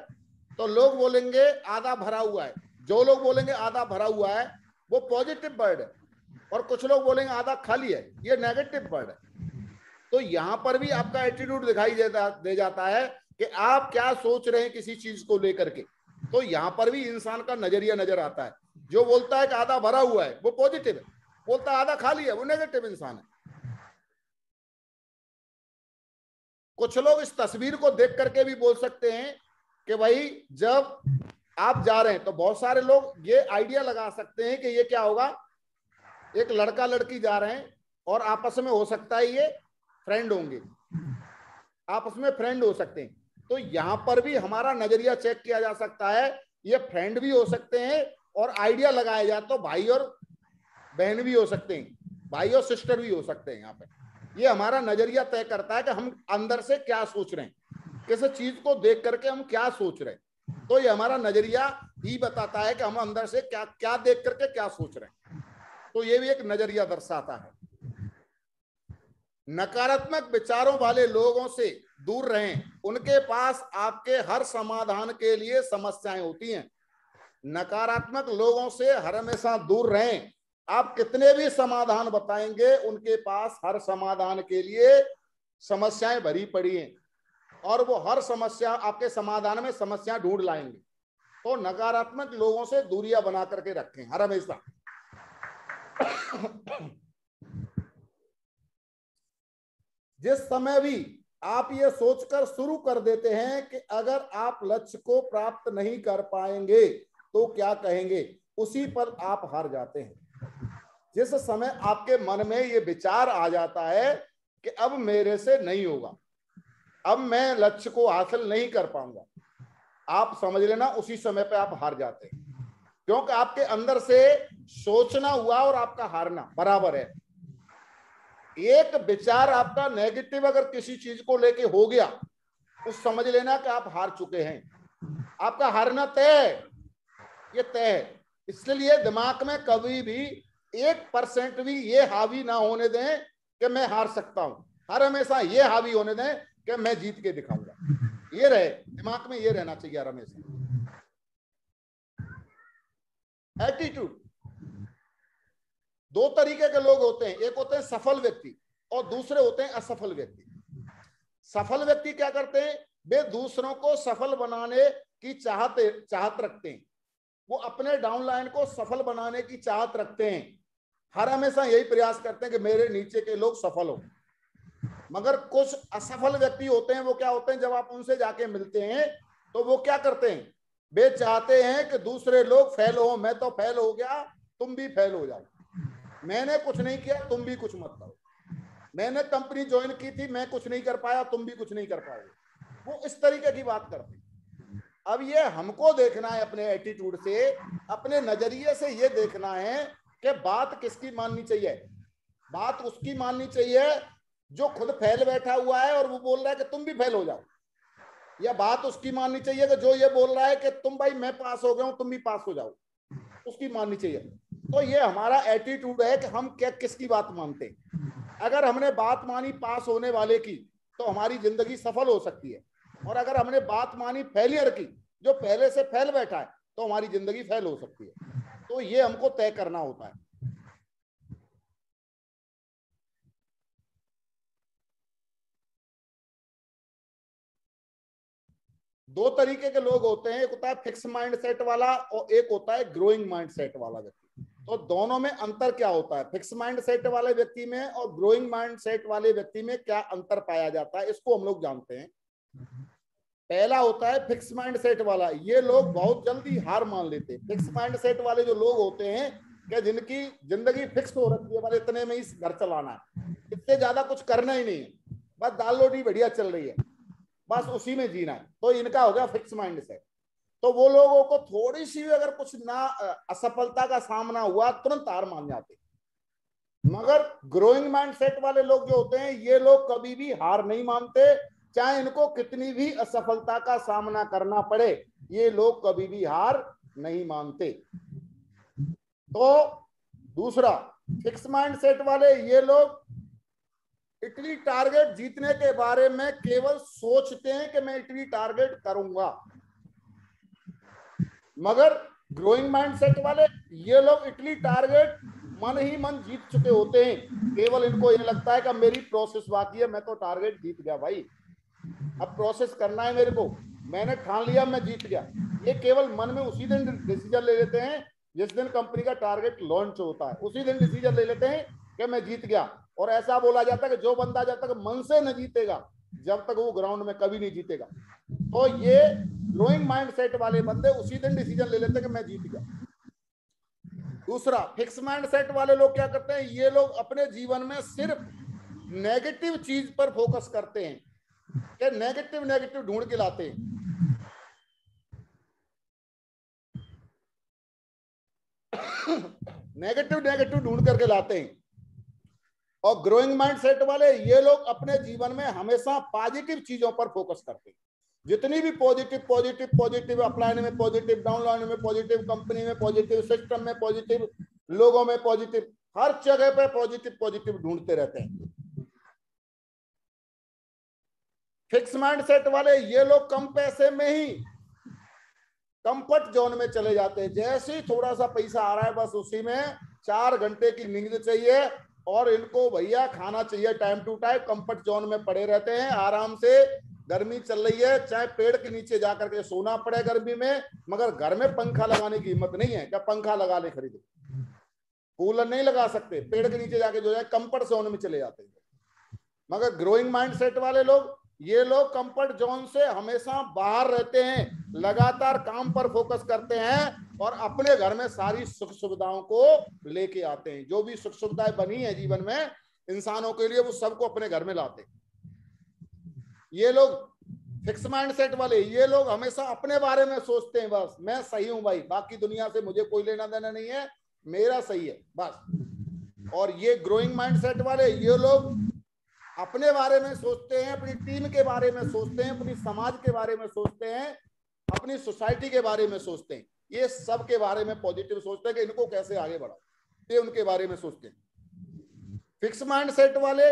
A: तो लोग बोलेंगे आधा भरा हुआ है। जो लोग बोलेंगे आधा भरा हुआ है वो पॉजिटिव वर्ड है, और कुछ लोग बोलेंगे आधा खाली है, ये नेगेटिव वर्ड है। तो यहां पर भी आपका एटीट्यूड दिखाई दे जाता है कि आप क्या सोच रहे हैं किसी चीज को लेकर के। तो यहां पर भी इंसान का नजरिया नजर आता है। जो बोलता है कि आधा भरा हुआ है वो पॉजिटिव है, बोलता है आधा खाली है वो नेगेटिव इंसान है। कुछ लोग इस तस्वीर को देख करके भी बोल सकते हैं कि भाई जब आप जा रहे हैं, तो बहुत सारे लोग ये आइडिया लगा सकते हैं कि ये क्या होगा, एक लड़का लड़की जा रहे हैं और आपस में हो सकता है ये फ्रेंड होंगे, आपस में फ्रेंड हो सकते हैं। तो यहां पर भी हमारा नजरिया चेक किया जा सकता है, ये फ्रेंड भी हो सकते हैं, और आइडिया लगाया जाए तो भाई और बहन भी हो सकते हैं, भाई और सिस्टर भी हो सकते हैं। यहाँ पे ये हमारा नजरिया तय करता है कि हम अंदर से क्या सोच रहे हैं, किसी चीज को देख करके हम क्या सोच रहे हैं। तो ये हमारा नजरिया ही बताता है कि हम अंदर से क्या क्या देख करके क्या सोच रहे हैं। तो ये भी एक नजरिया दर्शाता है। नकारात्मक विचारों वाले लोगों से दूर रहें, उनके पास आपके हर समाधान के लिए समस्याएं होती हैं। नकारात्मक लोगों से हर हमेशा दूर रहें, आप कितने भी समाधान बताएंगे, उनके पास हर समाधान के लिए समस्याएं भरी पड़ी हैं और वो हर समस्या आपके समाधान में समस्या ढूंढ लाएंगे। तो नकारात्मक लोगों से दूरियां बना करके रखें हर हमेशा। जिस समय भी आप ये सोचकर शुरू कर देते हैं कि अगर आप लक्ष्य को प्राप्त नहीं कर पाएंगे तो क्या कहेंगे, उसी पर आप हार जाते हैं। जिस समय आपके मन में ये विचार आ जाता है कि अब मेरे से नहीं होगा, अब मैं लक्ष्य को हासिल नहीं कर पाऊंगा, आप समझ लेना उसी समय पे आप हार जाते हैं। क्योंकि आपके अंदर से सोचना हुआ और आपका हारना बराबर है। एक विचार आपका नेगेटिव अगर किसी चीज को लेके हो गया तो समझ लेना कि आप हार चुके हैं, आपका हारना तय है, ये तय है। इसलिए दिमाग में कभी भी 1% भी ये हावी ना होने दें कि मैं हार सकता हूं, हर हमेशा ये हावी होने दें कि मैं जीत के दिखाऊंगा। ये रहे दिमाग में, ये रहना चाहिए हर हमेशा। एटीट्यूड, दो तरीके के लोग होते हैं, एक होते हैं सफल व्यक्ति और दूसरे होते हैं असफल व्यक्ति। सफल व्यक्ति क्या करते हैं, वे दूसरों को सफल बनाने की चाहत रखते हैं, वो अपने डाउनलाइन को सफल बनाने की चाहत रखते हैं, हर हमेशा यही प्रयास करते हैं कि मेरे नीचे के लोग सफल हो। मगर कुछ असफल व्यक्ति होते हैं, वो क्या होते हैं, जब आप उनसे जाके मिलते हैं तो वो क्या करते हैं, वे चाहते हैं कि दूसरे लोग फेल हो, मैं तो फेल हो गया तुम भी फेल हो जाओ, मैंने कुछ नहीं किया तुम भी कुछ मत करो, मैंने कंपनी ज्वाइन की थी मैं कुछ नहीं कर पाया तुम भी कुछ नहीं कर पाओगे। वो इस तरीके की बात करते हैं। अब ये हमको देखना है अपने एटीट्यूड से, अपने नजरिए से ये देखना है कि बात किसकी माननी चाहिए। बात उसकी माननी चाहिए जो खुद फेल बैठा हुआ है और वो बोल रहा है कि तुम भी फेल हो जाओ, या बात उसकी माननी चाहिए कि जो ये बोल रहा है कि तुम भाई मैं पास हो गया हूं तुम भी पास हो जाओ, उसकी माननी चाहिए। तो ये हमारा एटीट्यूड है कि हम क्या किसकी बात मानते हैं। अगर हमने बात मानी पास होने वाले की तो हमारी जिंदगी सफल हो सकती है, और अगर हमने बात मानी फेलियर की, जो पहले से फेल बैठा है, तो हमारी जिंदगी फेल हो सकती है। तो ये हमको तय करना होता है। दो तरीके के लोग होते हैं, एक होता है फिक्स माइंड सेट वाला और एक होता है ग्रोइंग माइंड सेट वाला व्यक्ति। तो दोनों में अंतर क्या होता है, फिक्स माइंड सेट वाले व्यक्ति में और ग्रोइंग माइंड सेट वाले व्यक्ति में क्या अंतर पाया जाता है, इसको हम लोग जानते हैं। पहला होता है फिक्स माइंड सेट वाला, ये लोग बहुत जल्दी हार मान लेते हैं। फिक्स माइंड सेट वाले जो लोग होते हैं कि जिनकी जिंदगी फिक्स हो रखी है, बस इतने में ही घर चलाना है, इससे ज्यादा कुछ करना ही नहीं है, बस दाल रोटी बढ़िया चल रही है, बस उसी में जीना है, तो इनका हो गया फिक्स माइंड सेट। तो वो लोगों को थोड़ी सी भी अगर कुछ ना असफलता का सामना हुआ तुरंत हार मान जाते। मगर ग्रोइंग माइंड सेट वाले लोग जो होते हैं, ये लोग कभी भी हार नहीं मानते, चाहे इनको कितनी भी असफलता का सामना करना पड़े, ये लोग कभी भी हार नहीं मानते। तो दूसरा, फिक्स माइंड सेट वाले ये लोग इटली टारगेट जीतने के बारे में केवल सोचते हैं कि मैं इटली टारगेट करूंगा। मगर ग्रोइंग माइंड सेट वाले ये लोग इटली टारगेट मन ही मन जीत चुके होते हैं, केवल इनको ये लगता है कि मेरी प्रोसेस बाकी है, मैं तो टारगेट जीत गया भाई, अब प्रोसेस करना है मेरे को, मैंने ठान लिया मैं जीत गया। ये केवल मन में उसी दिन डिसीजन ले लेते हैं जिस दिन कंपनी का टारगेट लॉन्च होता है, उसी दिन डिसीजन ले लेते हैं कि मैं जीत गया। और ऐसा बोला जाता है कि जो बंदा जब तक मन से न जीतेगा जब तक वो ग्राउंड में कभी नहीं जीतेगा। तो ये ग्रोइंग माइंड सेट वाले बंदे उसी दिन डिसीजन ले लेते हैं कि मैं जीत गया। दूसरा, फिक्स माइंड सेट वाले लोग क्या करते हैं, ये लोग अपने जीवन में सिर्फ नेगेटिव चीज पर फोकस करते हैं, कि नेगेटिव नेगेटिव ढूंढ के लाते हैं। नेगेटिव नेगेटिव ढूंढ करके लाते हैं। और ग्रोइंग माइंड सेट वाले ये लोग अपने जीवन में हमेशा पॉजिटिव चीजों पर फोकस करते हैं। जितनी भी पॉजिटिव पॉजिटिव पॉजिटिव अपलाइन में पॉजिटिव, डाउनलाइन में पॉजिटिव, कंपनी में पॉजिटिव, सिस्टम में पॉजिटिव, लोगों में पॉजिटिव, हर जगह पे पॉजिटिव पॉजिटिव ढूंढते रहते हैं। फिक्स माइंड सेट वाले ये लोग कम पैसे में ही कंफर्ट जोन में चले जाते हैं, जैसे ही थोड़ा सा पैसा आ रहा है बस उसी में 4 घंटे की नींद चाहिए और इनको भैया खाना चाहिए time to time. Comfort zone में पड़े रहते हैं आराम से। गर्मी चल रही है, चाहे पेड़ के नीचे जाकर के सोना पड़े गर्मी में, मगर घर में पंखा लगाने की हिम्मत नहीं है। क्या पंखा लगा ले खरीदे, कूलर नहीं लगा सकते, पेड़ के नीचे जाके जो है कंफर्ट जोन में चले जाते हैं। मगर ग्रोइंग माइंडसेट वाले लोग, ये लोग कंफर्ट जोन से हमेशा बाहर रहते हैं, लगातार काम पर फोकस करते हैं और अपने घर में सारी सुख सुविधाओं को लेके आते हैं। जो भी सुख सुविधाएं बनी है जीवन में इंसानों के लिए, वो सबको अपने घर में लाते हैं। ये लोग फिक्स माइंडसेट वाले, ये लोग हमेशा अपने बारे में सोचते हैं, बस मैं सही हूं भाई, बाकी दुनिया से मुझे कोई लेना देना नहीं है, मेरा सही है बस। और ये ग्रोइंग माइंडसेट वाले, ये लोग अपने बारे में सोचते हैं, अपनी टीम के बारे में सोचते हैं, अपनी समाज के बारे में सोचते हैं, अपनी सोसाइटी के बारे में सोचते हैं। ये सब के बारे में पॉजिटिव सोचते हैं कि इनको कैसे आगे बढ़ाओ, ये उनके बारे में सोचते हैं। फिक्स माइंडसेट वाले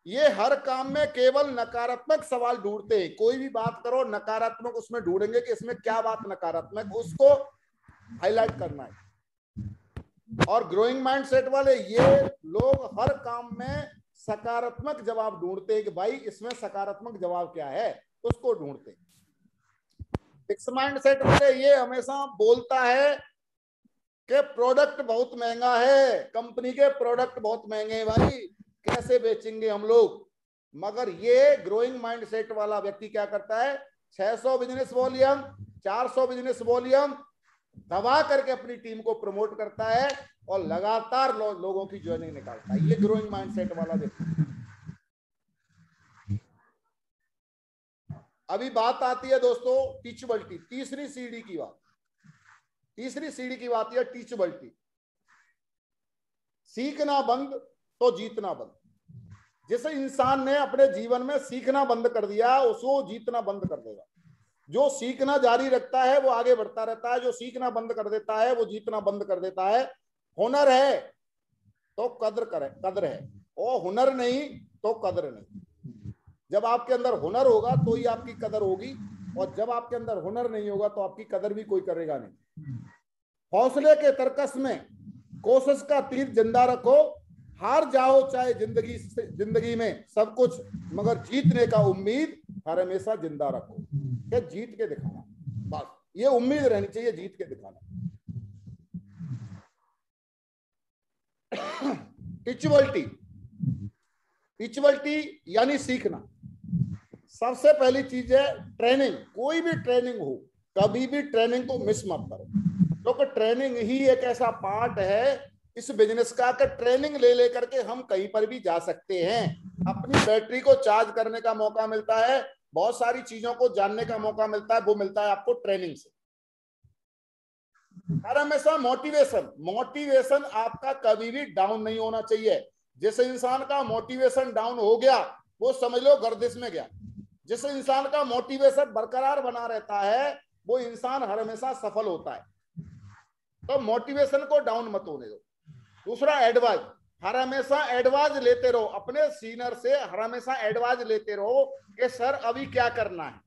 A: ये हर काम में केवल नकारात्मक सवाल ढूंढते हैं। कोई भी बात करो नकारात्मक उसमें ढूंढेंगे कि इसमें क्या बात नकारात्मक, उसको हाईलाइट करना है। और ग्रोइंग माइंडसेट वाले ये लोग हर काम में सकारात्मक जवाब ढूंढते हैं कि भाई इसमें सकारात्मक जवाब क्या है, उसको ढूंढते हैं। फिक्स माइंडसेट वाले ये हमेशा बोलता है कि प्रोडक्ट बहुत महंगा है, कंपनी के प्रोडक्ट बहुत महंगे हैं भाई, कैसे बेचेंगे हम लोग। मगर ये ग्रोइंग माइंडसेट वाला व्यक्ति क्या करता है, 600 बिजनेस वॉल्यूम, 400 बिजनेस वॉल्यूम दबा करके अपनी टीम को प्रमोट करता है और लगातार लोगों की ज्वाइनिंग निकालता है। ये ग्रोइंग माइंडसेट वाला व्यक्ति। अभी बात आती है दोस्तों टीचेबिलिटी, तीसरी सीढ़ी की बात। तीसरी सीढ़ी की बात है टीचेबिलिटी। सीखना बंद तो जीतना बंद। जिस इंसान ने अपने जीवन में सीखना बंद कर दिया, उसको जीतना बंद कर देगा। जो सीखना जारी रखता है वो आगे बढ़ता रहता है, जो सीखना बंद कर देता है वो जीतना बंद कर देता है। हुनर है तो कद्र है, और हुनर नहीं तो कद्र नहीं। जब आपके अंदर हुनर होगा तो ही आपकी कदर होगी, और जब आपके अंदर हुनर नहीं होगा तो आपकी कदर भी कोई करेगा नहीं। हौसले के तरकस में कोशिश का तीर जिंदा रखो, हार जाओ चाहे जिंदगी में सब कुछ, मगर जीतने का उम्मीद हर हमेशा जिंदा रखो। क्या जीत के दिखाना, बस ये उम्मीद रहनी चाहिए, जीत के दिखाना। टीचेबिलिटी यानी सीखना। सबसे पहली चीज है ट्रेनिंग। कोई भी ट्रेनिंग हो, कभी भी ट्रेनिंग को मिस मत करो, क्योंकि ट्रेनिंग ही एक ऐसा पार्ट है इस बिजनेस का कि ट्रेनिंग ले लेकर के हम कहीं पर भी जा सकते हैं। अपनी बैटरी को चार्ज करने का मौका मिलता है, बहुत सारी चीजों को जानने का मौका मिलता है, वो मिलता है आपको ट्रेनिंग से। हर हमेशा मोटिवेशन आपका कभी भी डाउन नहीं होना चाहिए। जिस इंसान का मोटिवेशन डाउन हो गया वो समझ लो गर्दिश में गया। जिस इंसान का मोटिवेशन बरकरार बना रहता है वो इंसान हर हमेशा सफल होता है। तो मोटिवेशन को डाउन मत होने दो। दूसरा एडवाइस, हर हमेशा एडवाइस लेते रहो अपने सीनियर से, हर हमेशा एडवाइस लेते रहो कि सर अभी क्या करना है,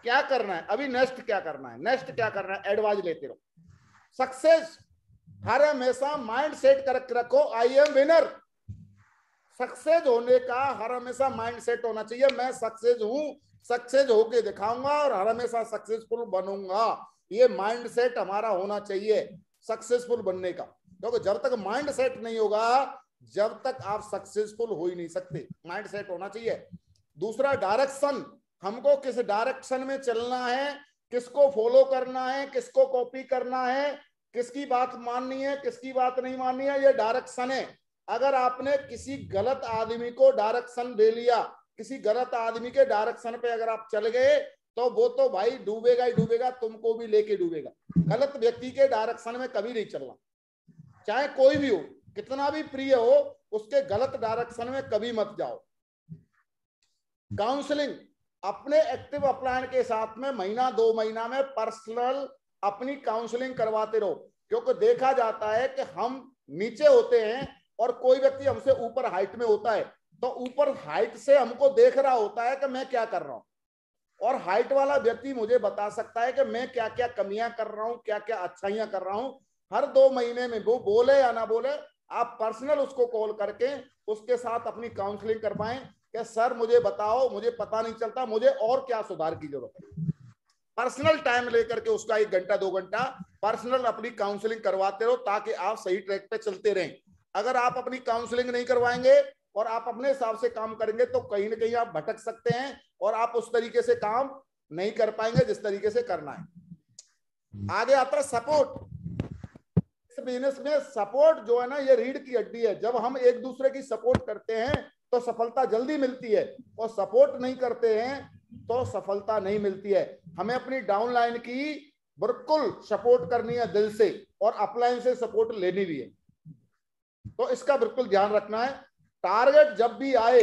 A: क्या करना है, अभी नेक्स्ट क्या करना है, नेक्स्ट क्या करना है, एडवाइस लेते रहो। सक्सेस हर हमेशा माइंड सेट कर रखो, आई एम विनर। सक्सेस होने का हर हमेशा माइंड सेट होना चाहिए, मैं सक्सेस हूं, सक्सेस होके दिखाऊंगा और हर हमेशा सक्सेसफुल बनूंगा। ये माइंड सेट हमारा होना चाहिए सक्सेसफुल बनने का, क्योंकि जब तक माइंड सेट नहीं होगा जब तक आप सक्सेसफुल हो ही नहीं सकते। माइंड सेट होना चाहिए। दूसरा डायरेक्शन, हमको किस डायरेक्शन में चलना है, किसको फॉलो करना है, किसको कॉपी करना है, किसकी बात माननी है, किसकी बात नहीं माननी है, ये डायरेक्शन है। अगर आपने किसी गलत आदमी को डायरेक्शन दे लिया, किसी गलत आदमी के डायरेक्शन पे अगर आप चल गए तो वो तो भाई डूबेगा ही डूबेगा, तुमको भी लेके डूबेगा। गलत व्यक्ति के डायरेक्शन में कभी नहीं चलना, चाहे कोई भी हो, कितना भी प्रिय हो, उसके गलत डायरेक्शन में कभी मत जाओ। काउंसलिंग, अपने एक्टिव अपलाइन के साथ में महीना 2 महीना में पर्सनल अपनी काउंसलिंग करवाते रहो, क्योंकि देखा जाता है कि हम नीचे होते हैं और कोई व्यक्ति हमसे ऊपर हाइट में होता है, तो ऊपर हाइट से हमको देख रहा होता है कि मैं क्या कर रहा हूं, और हाइट वाला व्यक्ति मुझे बता सकता है कि मैं क्या क्या कमियां कर रहा हूं, क्या क्या अच्छाइयां कर रहा हूं। हर 2 महीने में, वो बोले या ना बोले, आप पर्सनल उसको कॉल करके उसके साथ अपनी काउंसलिंग करवाएं कि सर मुझे बताओ, मुझे पता नहीं चलता, मुझे और क्या सुधार की जरूरत है। पर्सनल टाइम लेकर के उसका 1 घंटा 2 घंटा पर्सनल अपनी काउंसलिंग करवाते रहो, ताकि आप सही ट्रैक पे चलते रहें। अगर आप अपनी काउंसलिंग नहीं करवाएंगे और आप अपने हिसाब से काम करेंगे तो कहीं ना कहीं आप भटक सकते हैं और आप उस तरीके से काम नहीं कर पाएंगे जिस तरीके से करना है। आगे आता है सपोर्ट। इस बिजनेस में सपोर्ट जो है ना, ये रीढ़ की हड्डी है। जब हम एक दूसरे की सपोर्ट करते हैं तो सफलता जल्दी मिलती है, और सपोर्ट नहीं करते हैं तो सफलता नहीं मिलती है। हमें अपनी डाउनलाइन की बिल्कुल सपोर्ट करनी है दिल से, और अपलाइन से सपोर्ट लेनी भी है। तो इसका बिल्कुल ध्यान रखना है। टारगेट जब भी आए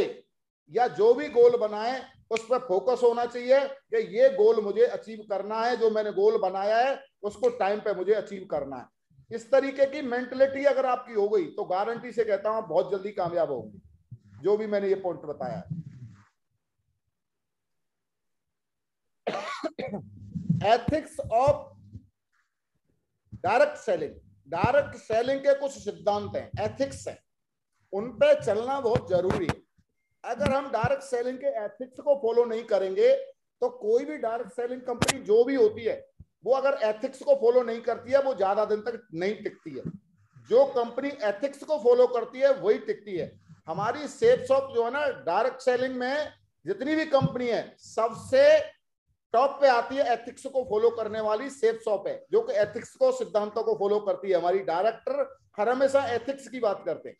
A: या जो भी गोल बनाए, उस पर फोकस होना चाहिए कि ये गोल मुझे अचीव करना है, जो मैंने गोल बनाया है उसको टाइम पे मुझे अचीव करना है। इस तरीके की मेंटलिटी अगर आपकी हो गई तो गारंटी से कहता हूं बहुत जल्दी कामयाब होंगे, जो भी मैंने ये पॉइंट बताया है। Ethics of direct selling. Direct selling के कुछ सिद्धांत हैं, एथिक्स हैं, उन पे चलना बहुत जरूरी है। अगर हम डायरेक्ट सेलिंग के एथिक्स को फॉलो नहीं करेंगे तो कोई भी डायरेक्ट सेलिंग कंपनी जो भी होती है, वो अगर एथिक्स को फॉलो नहीं करती है वो ज्यादा दिन तक नहीं टिकती है। जो कंपनी एथिक्स को फॉलो करती है वही टिकती है। हमारी सेफ शॉप जो है ना, डायरेक्ट सेलिंग में जितनी भी कंपनी है सबसे टॉप पे आती है, एथिक्स को फॉलो करने वाली सेफ शॉप है, जो कि एथिक्स को, सिद्धांतों को फॉलो करती है। हमारी डायरेक्टर हर हमेशा एथिक्स की बात करते हैं,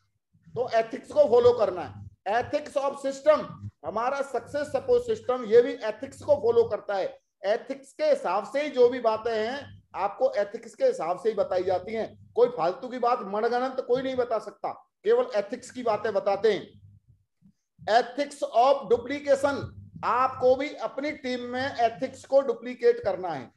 A: तो एथिक्स को फॉलो करना है। एथिक्स ऑफ सिस्टम, हमारा सक्सेस सपोर्ट सिस्टम ये भी एथिक्स को फॉलो करता है। एथिक्स के हिसाब से ही जो भी बातें हैं आपको एथिक्स के हिसाब से ही बताई जाती हैं। कोई फालतू की बात मनगढ़ंत कोई नहीं बता सकता, केवल एथिक्स की बातें बताते हैं। एथिक्स ऑफ डुप्लीकेशन, आपको भी अपनी टीम में एथिक्स को डुप्लीकेट करना है।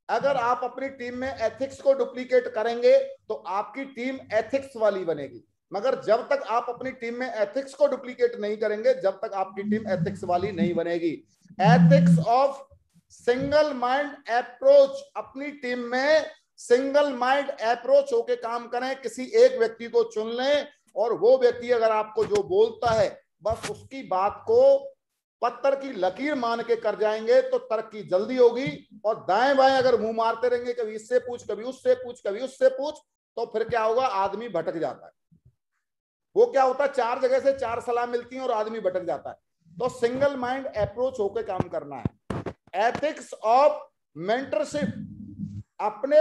A: अगर आप अपनी टीम में एथिक्स को डुप्लीकेट करेंगे तो आपकी टीम एथिक्स वाली बनेगी, मगर जब तक आप अपनी टीम में एथिक्स को डुप्लीकेट नहीं करेंगे जब तक आपकी टीम एथिक्स वाली नहीं बनेगी। Ethics of single mind approach, अपनी टीम में सिंगल माइंड अप्रोच होके काम करें। किसी एक व्यक्ति को चुन लें और वो व्यक्ति अगर आपको जो बोलता है बस उसकी बात को पत्थर की लकीर मान के कर जाएंगे तो तरक्की जल्दी होगी। और दाएं बाएं अगर मुंह मारते रहेंगे, कभी इससे पूछ, कभी उससे पूछ, कभी उससे पूछ, तो फिर क्या होगा, आदमी भटक जाता है। वो क्या होता है, 4 जगह से 4 सलाह मिलती है और आदमी भटक जाता है। तो सिंगल माइंड अप्रोच होकर काम करना है। एथिक्स ऑफ मेंटरशिप, अपने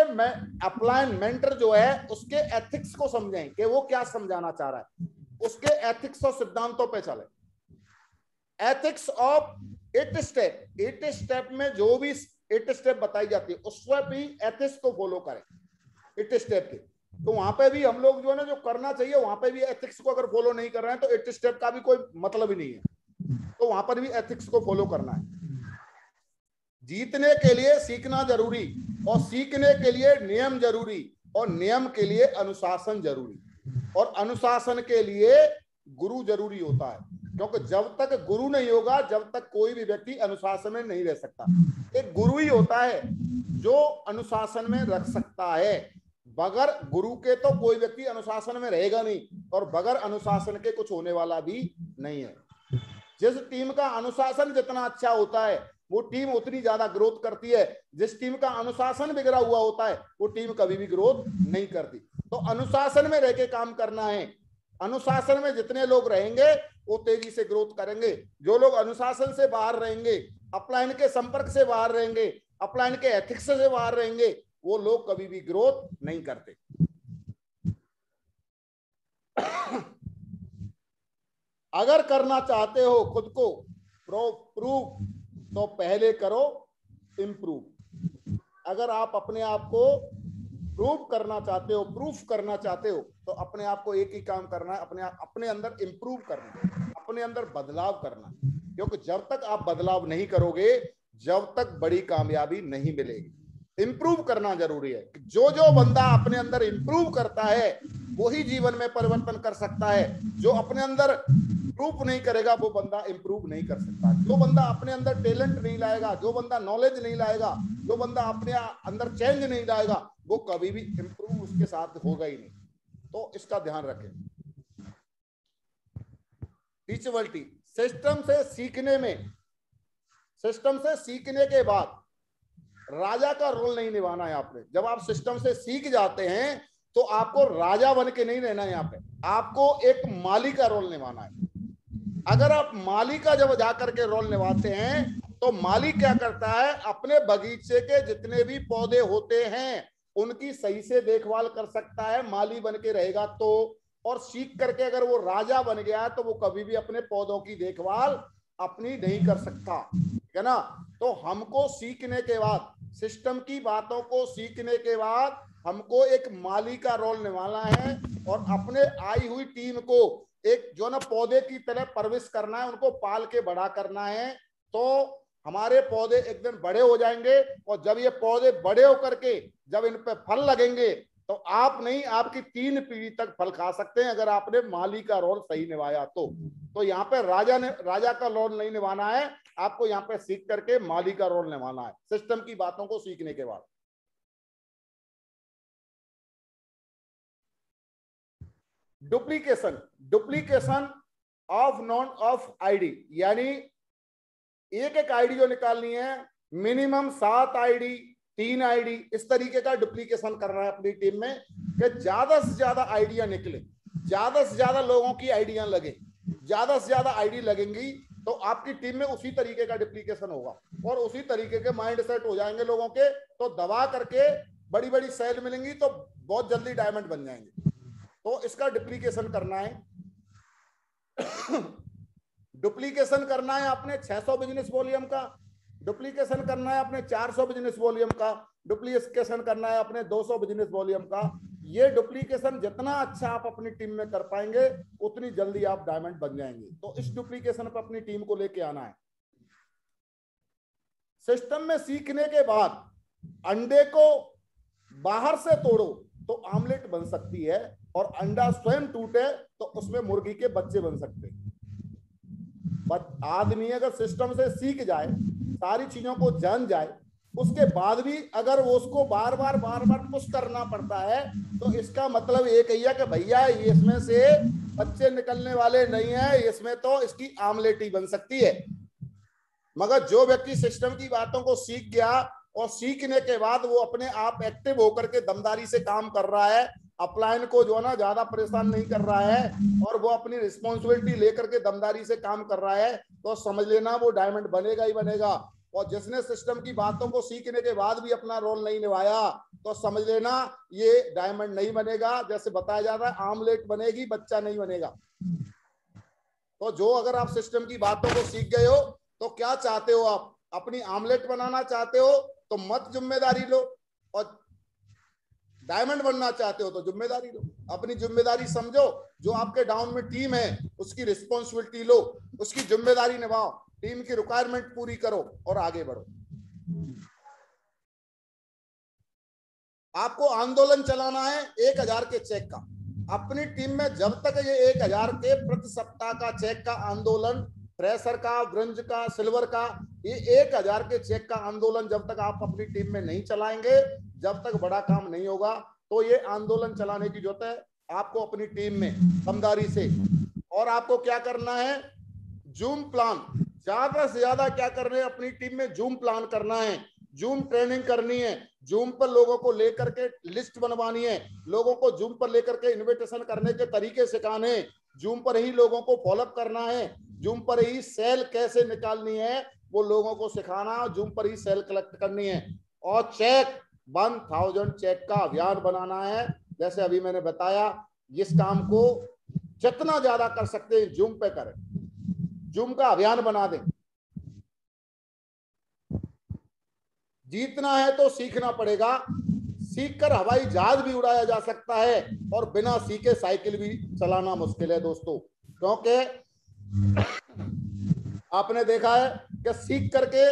A: अपलाइन मेंटर जो है उसके एथिक्स को समझें कि वो क्या समझाना चाह रहा है, उसके एथिक्स और सिद्धांतों पे चले। एथिक्स ऑफ 8 स्टेप, 8 स्टेप में जो भी 8 स्टेप बताई जाती है उसमें भी एथिक्स को फॉलो करें 8 स्टेप के। तो वहां पे भी हम लोग जो है ना, जो करना चाहिए वहां पे भी एथिक्स को अगर फॉलो नहीं कर रहे हैं तो 8 स्टेप का भी कोई मतलब ही नहीं है। तो वहां पर भी एथिक्स को फॉलो करना है। जीतने के लिए सीखना जरूरी, और सीखने के लिए नियम जरूरी, और नियम के लिए अनुशासन जरूरी, और अनुशासन के लिए गुरु जरूरी होता है। क्योंकि जब तक गुरु नहीं होगा जब तक कोई भी व्यक्ति अनुशासन में नहीं रह सकता। एक गुरु ही होता है जो अनुशासन में रख सकता है। बगैर गुरु के तो कोई व्यक्ति अनुशासन में रहेगा नहीं, और बगैर अनुशासन के कुछ होने वाला भी नहीं है। जिस टीम का अनुशासन जितना अच्छा होता है वो टीम उतनी ज्यादा ग्रोथ करती है। जिस टीम का अनुशासन बिगड़ा हुआ होता है वो टीम कभी भी ग्रोथ नहीं करती। तो अनुशासन में रह के काम करना है। अनुशासन में जितने लोग रहेंगे वो तेजी से ग्रोथ करेंगे। जो लोग अनुशासन से बाहर रहेंगे, अपलाइन के संपर्क से बाहर रहेंगे, अपलाइन के एथिक्स से बाहर रहेंगे, वो लोग कभी भी ग्रोथ नहीं करते। अगर करना चाहते हो खुद को प्रूव तो पहले करो इंप्रूव। अगर आप अपने आप को प्रूव करना चाहते हो, प्रूफ करना चाहते हो, तो अपने आप को एक ही काम करना है, अपने अंदर इंप्रूव करना, अपने अंदर बदलाव करना। क्योंकि जब तक आप बदलाव नहीं करोगे जब तक बड़ी कामयाबी नहीं मिलेगी। इंप्रूव करना जरूरी है। जो जो बंदा अपने अंदर इंप्रूव करता है वही जीवन में परिवर्तन कर सकता है। जो अपने अंदर प्रूफ नहीं करेगा वो बंदा इंप्रूव नहीं कर सकता। जो बंदा अपने अंदर टैलेंट नहीं लाएगा, जो बंदा नॉलेज नहीं लाएगा, जो बंदा अपने अंदर चेंज नहीं लाएगा, वो कभी भी इंप्रूव उसके साथ होगा ही नहीं। तो इसका ध्यान रखें। टीचेबिलिटी, सिस्टम से सीखने में, सिस्टम से सीखने के बाद राजा का रोल नहीं निभाना है आपने। जब आप सिस्टम से सीख जाते हैं तो आपको राजा बन के नहीं रहना है, यहाँ पे आपको एक माली का रोल निभाना है। अगर आप माली का जब जाकर के रोल निभाते हैं तो माली क्या करता है, अपने बगीचे के जितने भी पौधे होते हैं उनकी सही से देखभाल कर सकता है, माली बन के रहेगा तो। और सीख करके अगर वो राजा बन गया तो वो कभी भी अपने पौधों की देखभाल अपनी नहीं कर सकता, ठीक है ना। तो हमको सीखने के बाद, सिस्टम की बातों को सीखने के बाद हमको एक माली का रोल निभाना है और अपने आई हुई टीम को एक जो ना पौधे की तरह परवरिश करना है, उनको पाल के बड़ा करना है। तो हमारे पौधे एक दिन बड़े हो जाएंगे और जब ये पौधे बड़े होकर के जब इन पे फल लगेंगे तो आप नहीं, आपकी 3 पीढ़ी तक फल खा सकते हैं अगर आपने माली का रोल सही निभाया तो यहाँ पे राजा का रोल नहीं निभाना है, आपको यहाँ पे सीख करके माली का रोल निभाना है सिस्टम की बातों को सीखने के बाद। Duplication, duplication of none of ID, यानी एक आईडी जो निकालनी है, मिनिमम 7 आईडी, 3 आईडी, इस तरीके का डुप्लीकेशन करना है अपनी टीम में कि ज्यादा से ज्यादा आइडिया निकले, ज्यादा से ज्यादा लोगों की आइडिया लगे। ज्यादा से ज्यादा आईडी लगेंगी तो आपकी टीम में उसी तरीके का डुप्लीकेशन होगा और उसी तरीके के माइंड सेट हो जाएंगे लोगों के, तो दबा करके बड़ी बड़ी सेल मिलेंगी तो बहुत जल्दी डायमंड बन जाएंगे। तो इसका डुप्लीकेशन करना है। डुप्लीकेशन करना है आपने 600 बिजनेस वॉल्यूम का, डुप्लीकेशन करना है अपने 400 बिजनेस वॉल्यूम का, डुप्लीकेशन करना है अपने 200 बिजनेस वॉल्यूम का। ये डुप्लीकेशन जितना अच्छा आप अपनी टीम में कर पाएंगे उतनी जल्दी आप डायमंड बन जाएंगे। तो इस डुप्लीकेशन पर अपनी टीम को लेके आना है। सिस्टम में सीखने के बाद अंडे को बाहर से तोड़ो तो आमलेट बन सकती है और अंडा स्वयं टूटे तो उसमें मुर्गी के बच्चे बन सकते हैं। बट आदमी अगर सिस्टम से सीख जाए, सारी चीजों को जान जाए, उसके बाद भी अगर वो उसको बार बार पुश करना पड़ता है तो इसका मतलब एक ही है कि भैया इसमें से बच्चे निकलने वाले नहीं है, इसमें तो इसकी आमलेट ही बन सकती है। मगर जो व्यक्ति सिस्टम की बातों को सीख गया और सीखने के बाद वो अपने आप एक्टिव होकर के दमदारी से काम कर रहा है, अपलाइन को जो है ना ज्यादा परेशान नहीं कर रहा है और वो अपनी रिस्पॉन्सिबिलिटी लेकर के दमदारी से काम कर रहा है, तो समझ लेना वो डायमंड बनेगा ही बनेगा। और जिसने सिस्टम की बातों को सीखने के बाद भी अपना रोल नहीं निभाया तो समझ लेना ये डायमंड नहीं बनेगा। जैसे बताया जा रहा है आमलेट बनेगी, बच्चा नहीं बनेगा। तो जो अगर आप सिस्टम की बातों को सीख गए हो तो क्या चाहते हो, आप अपनी आमलेट बनाना चाहते हो तो मत जिम्मेदारी लो, और डायमंड बनना चाहते हो तो जिम्मेदारी लो। अपनी जिम्मेदारी समझो, जो आपके डाउन में टीम है उसकी रिस्पॉन्सिबिलिटी लो, उसकी जिम्मेदारी निभाओ, टीम की रिक्वायरमेंट पूरी करो और आगे बढ़ो। आपको आंदोलन चलाना है 1000 के चेक का। अपनी टीम में जब तक ये 1000 के प्रति सप्ताह का चेक का आंदोलन, प्रेशर का, ब्रंज का, सिल्वर का, ये 1000 के चेक का आंदोलन जब तक आप अपनी टीम में नहीं चलाएंगे, जब तक बड़ा काम नहीं होगा। तो ये आंदोलन चलाने की जरूरत है आपको अपनी टीम में समझदारी से। और आपको क्या करना है, जूम प्लान, ज्यादा से ज्यादा क्या करना है अपनी टीम में, जूम प्लान करना है, जूम ट्रेनिंग करनी है, जूम पर लोगों को लेकर के लिस्ट बनवानी है, लोगों को जूम पर लेकर के इन्विटेशन करने के तरीके सिखाने, जूम पर ही लोगों को फॉलोअप करना है, जूम पर ही सेल कैसे निकालनी है वो लोगों को सिखाना, जूम पर ही सेल कलेक्ट करनी है। और चेक 1000 चेक का अभियान बनाना है। जैसे अभी मैंने बताया, इस काम को जितना ज्यादा कर सकते हैं जूम पे करें, जूम का अभियान बना दें। जीतना है तो सीखना पड़ेगा, सीखकर हवाई जहाज भी उड़ाया जा सकता है और बिना सीखे साइकिल भी चलाना मुश्किल है दोस्तों। क्योंकि आपने देखा है कि सीख करके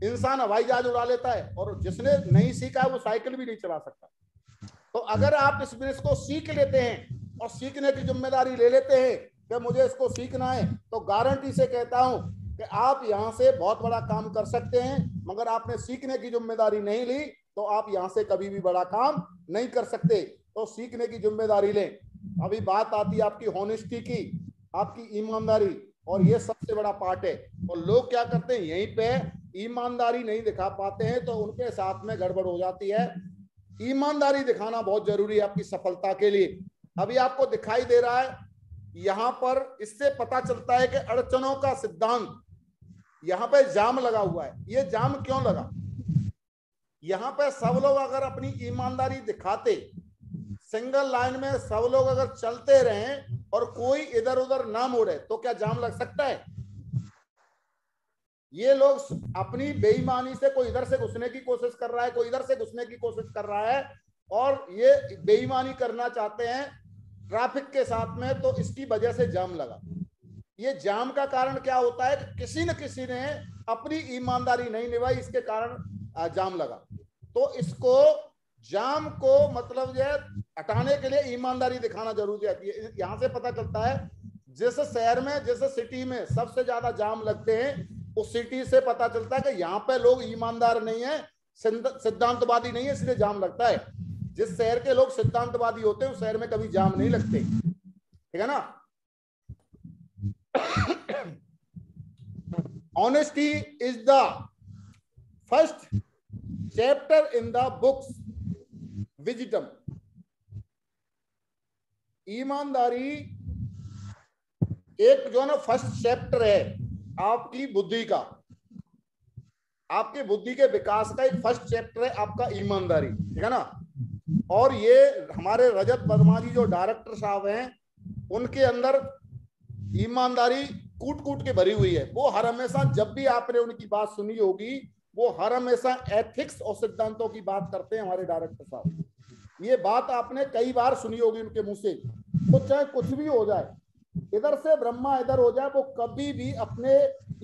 A: इंसान हवाई जहाज उड़ा लेता है और जिसने नहीं सीखा है वो साइकिल भी नहीं चला सकता। तो अगर आप इस बिजनेस को सीख लेते हैं और सीखने की जिम्मेदारी ले लेते हैं कि मुझे इसको सीखना है, तो गारंटी से कहता हूं कि आप यहां से बहुत बड़ा काम कर सकते हैं, मगर आपने सीखने की जिम्मेदारी नहीं ली तो आप यहां से कभी भी बड़ा काम नहीं कर सकते। तो सीखने की जिम्मेदारी लें। अभी बात आती है आपकी हॉनेस्टी की, आपकी ईमानदारी, और ये सबसे बड़ा पार्ट है। और लोग क्या करते हैं, यहीं पे ईमानदारी नहीं दिखा पाते हैं तो उनके साथ में गड़बड़ हो जाती है। ईमानदारी दिखाना बहुत जरूरी है आपकी सफलता के लिए। अभी आपको दिखाई दे रहा है यहां पर, इससे पता चलता है कि अड़चनों का सिद्धांत, यहां पे जाम लगा हुआ है। ये जाम क्यों लगा? यहां पे सब लोग अगर अपनी ईमानदारी दिखाते, सिंगल लाइन में सब लोग अगर चलते रहें और कोई इधर उधर ना मुड़े, तो क्या जाम लग सकता है? ये लोग अपनी बेईमानी से, कोई इधर से घुसने की कोशिश कर रहा है, कोई इधर से घुसने की कोशिश कर रहा है, और ये बेईमानी करना चाहते हैं ट्रैफिक के साथ में, तो इसकी वजह से जाम लगा। ये जाम का कारण क्या होता है? किसी न किसी ने अपनी ईमानदारी नहीं निभाई, इसके कारण जाम लगा। तो इसको, जाम को मतलब जो है हटाने के लिए ईमानदारी दिखाना जरूरी है। यहां से पता चलता है जिस शहर में, जिस सिटी में सबसे ज्यादा जाम लगते हैं, उस सिटी से पता चलता है कि यहाँ पे लोग ईमानदार नहीं है, सिद्धांतवादी नहीं है, इसलिए जाम लगता है। जिस शहर के लोग सिद्धांतवादी होते हैं उस शहर में कभी जाम नहीं लगते, ठीक है ना। Honesty is the first chapter in the books wisdom. ईमानदारी एक जो ना फर्स्ट चैप्टर है आपकी बुद्धि का, आपकी बुद्धि के विकास का एक फर्स्ट चैप्टर है आपका ईमानदारी, ठीक है ना। और ये हमारे रजत वर्मा जी जो डायरेक्टर साहब हैं, उनके अंदर ईमानदारी कूट कूट के भरी हुई है। वो हर हमेशा, जब भी आपने उनकी बात सुनी होगी, वो हर हमेशा एथिक्स और सिद्धांतों की बात करते हैं हमारे डायरेक्टर साहब। ये बात आपने कई बार सुनी होगी उनके मुंह से। तो चाहे कुछ भी हो जाए, इधर से ब्रह्मा इधर हो जाए, वो कभी भी अपने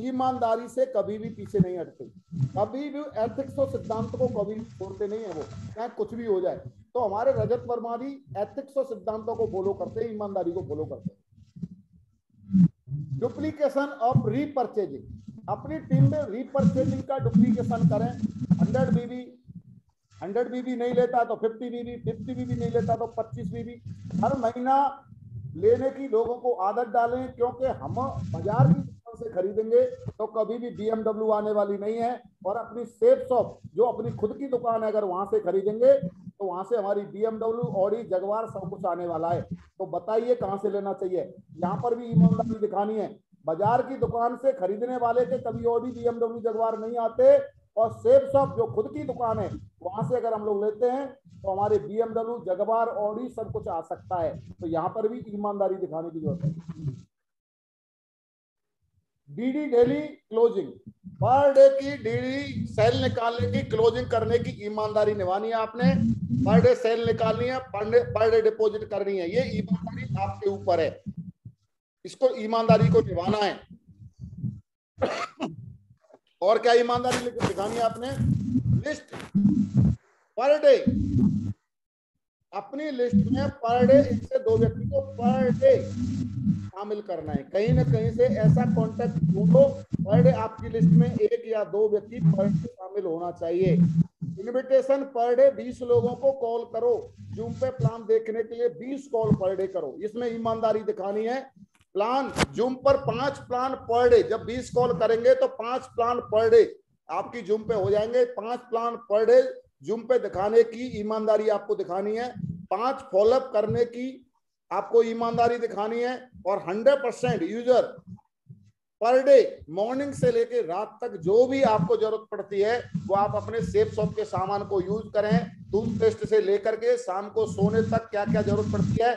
A: ईमानदारी से कभी भी पीछे नहीं हटते, कभी भी एथिक्स और सिद्धांत को कभी छोड़ते नहीं है वो, चाहे कुछ भी हो जाए। तो हमारे रजत वर्मा भी एथिक्स और सिद्धांतों को फॉलो करते हैं, ईमानदारी को फॉलो करते हैं। डुप्लीकेशन ऑफ रीपर्चेजिंग, अपनी टीम में रीपर्चेजिंग का डुप्लीकेशन करें। 100 बीबी नहीं लेता तो 50 बीबी, 50 बीबी नहीं लेता तो 25 बीबी हर महीना लेने की लोगों को आदत डालें। क्योंकि हम बाजार की दुकान से खरीदेंगे तो कभी भी BMW आने वाली नहीं है, और अपनी सेफ शॉप जो अपनी खुद की दुकान है, अगर वहां से खरीदेंगे तो वहां से हमारी BMW, ऑडी, जगवार सब कुछ आने वाला है। तो बताइए कहां से लेना चाहिए? यहाँ पर भी ईमानदारी दिखानी है। बाजार की दुकान से खरीदने वाले के कभी ऑडी, BMW, जगवार नहीं आते, और सेफ शॉप जो खुद की दुकान है वहां से अगर हम लोग लेते हैं तो हमारे BMW, जगवार, ऑडी सब कुछ आ सकता है। तो यहाँ पर भी ईमानदारी दिखाने की जरूरत है। DD daily closing, per day की डीडी सेल निकालने की, क्लोजिंग करने की ईमानदारी निभानी है आपने। पर डे सेल निकालनी है, पर डे डिपॉजिट करनी है, ये ईमानदारी आपके ऊपर है, इसको ईमानदारी को निभाना है। और क्या ईमानदारी दिखानी है आपने? लिस्ट पर डे, अपनी लिस्ट में पर डे 1 से 2 व्यक्ति को पर डे शामिल करना है। कहीं ना कहीं से ऐसा कॉन्टेक्ट ढूंढो, पर डे आपकी लिस्ट में 1 या 2 व्यक्ति पर डे शामिल होना चाहिए। इनविटेशन पर डे 20 लोगों को कॉल करो, जूम पे प्लान देखने के लिए 20 कॉल पर डे करो, इसमें ईमानदारी दिखानी है। प्लान जूम पर 5 प्लान पर डे, जब 20 कॉल करेंगे तो 5 प्लान पर डे आपकी जूम पे हो जाएंगे। 5 प्लान पर डे जूम पे दिखाने की ईमानदारी आपको दिखानी है। 5 फॉलोअप करने की आपको ईमानदारी दिखानी है। और 100% यूजर पर डे मॉर्निंग से लेकर रात तक जो भी आपको जरूरत पड़ती है वो आप अपने सेफ शॉप के सामान को यूज करें। टूथपेस्ट से लेकर के शाम को सोने तक क्या क्या जरूरत पड़ती है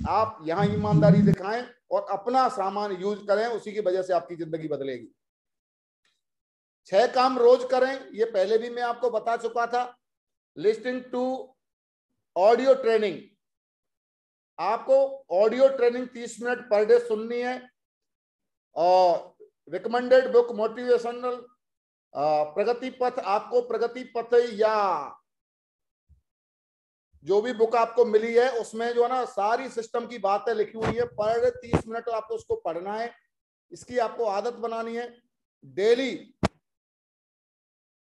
A: आप यहां ईमानदारी दिखाएं और अपना सामान यूज करें, उसी की वजह से आपकी जिंदगी बदलेगी। 6 काम रोज करें, ये पहले भी मैं आपको बता चुका था। लिस्टिंग टू ऑडियो ट्रेनिंग, आपको audio training 30 minute per day सुननी है। और रिकमेंडेड बुक मोटिवेशनल प्रगति पथ, आपको प्रगति पथ या जो भी बुक आपको मिली है उसमें जो है ना सारी सिस्टम की बातें लिखी हुई है। पर 30 मिनट आपको उसको पढ़ना है, इसकी आपको आदत बनानी है। डेली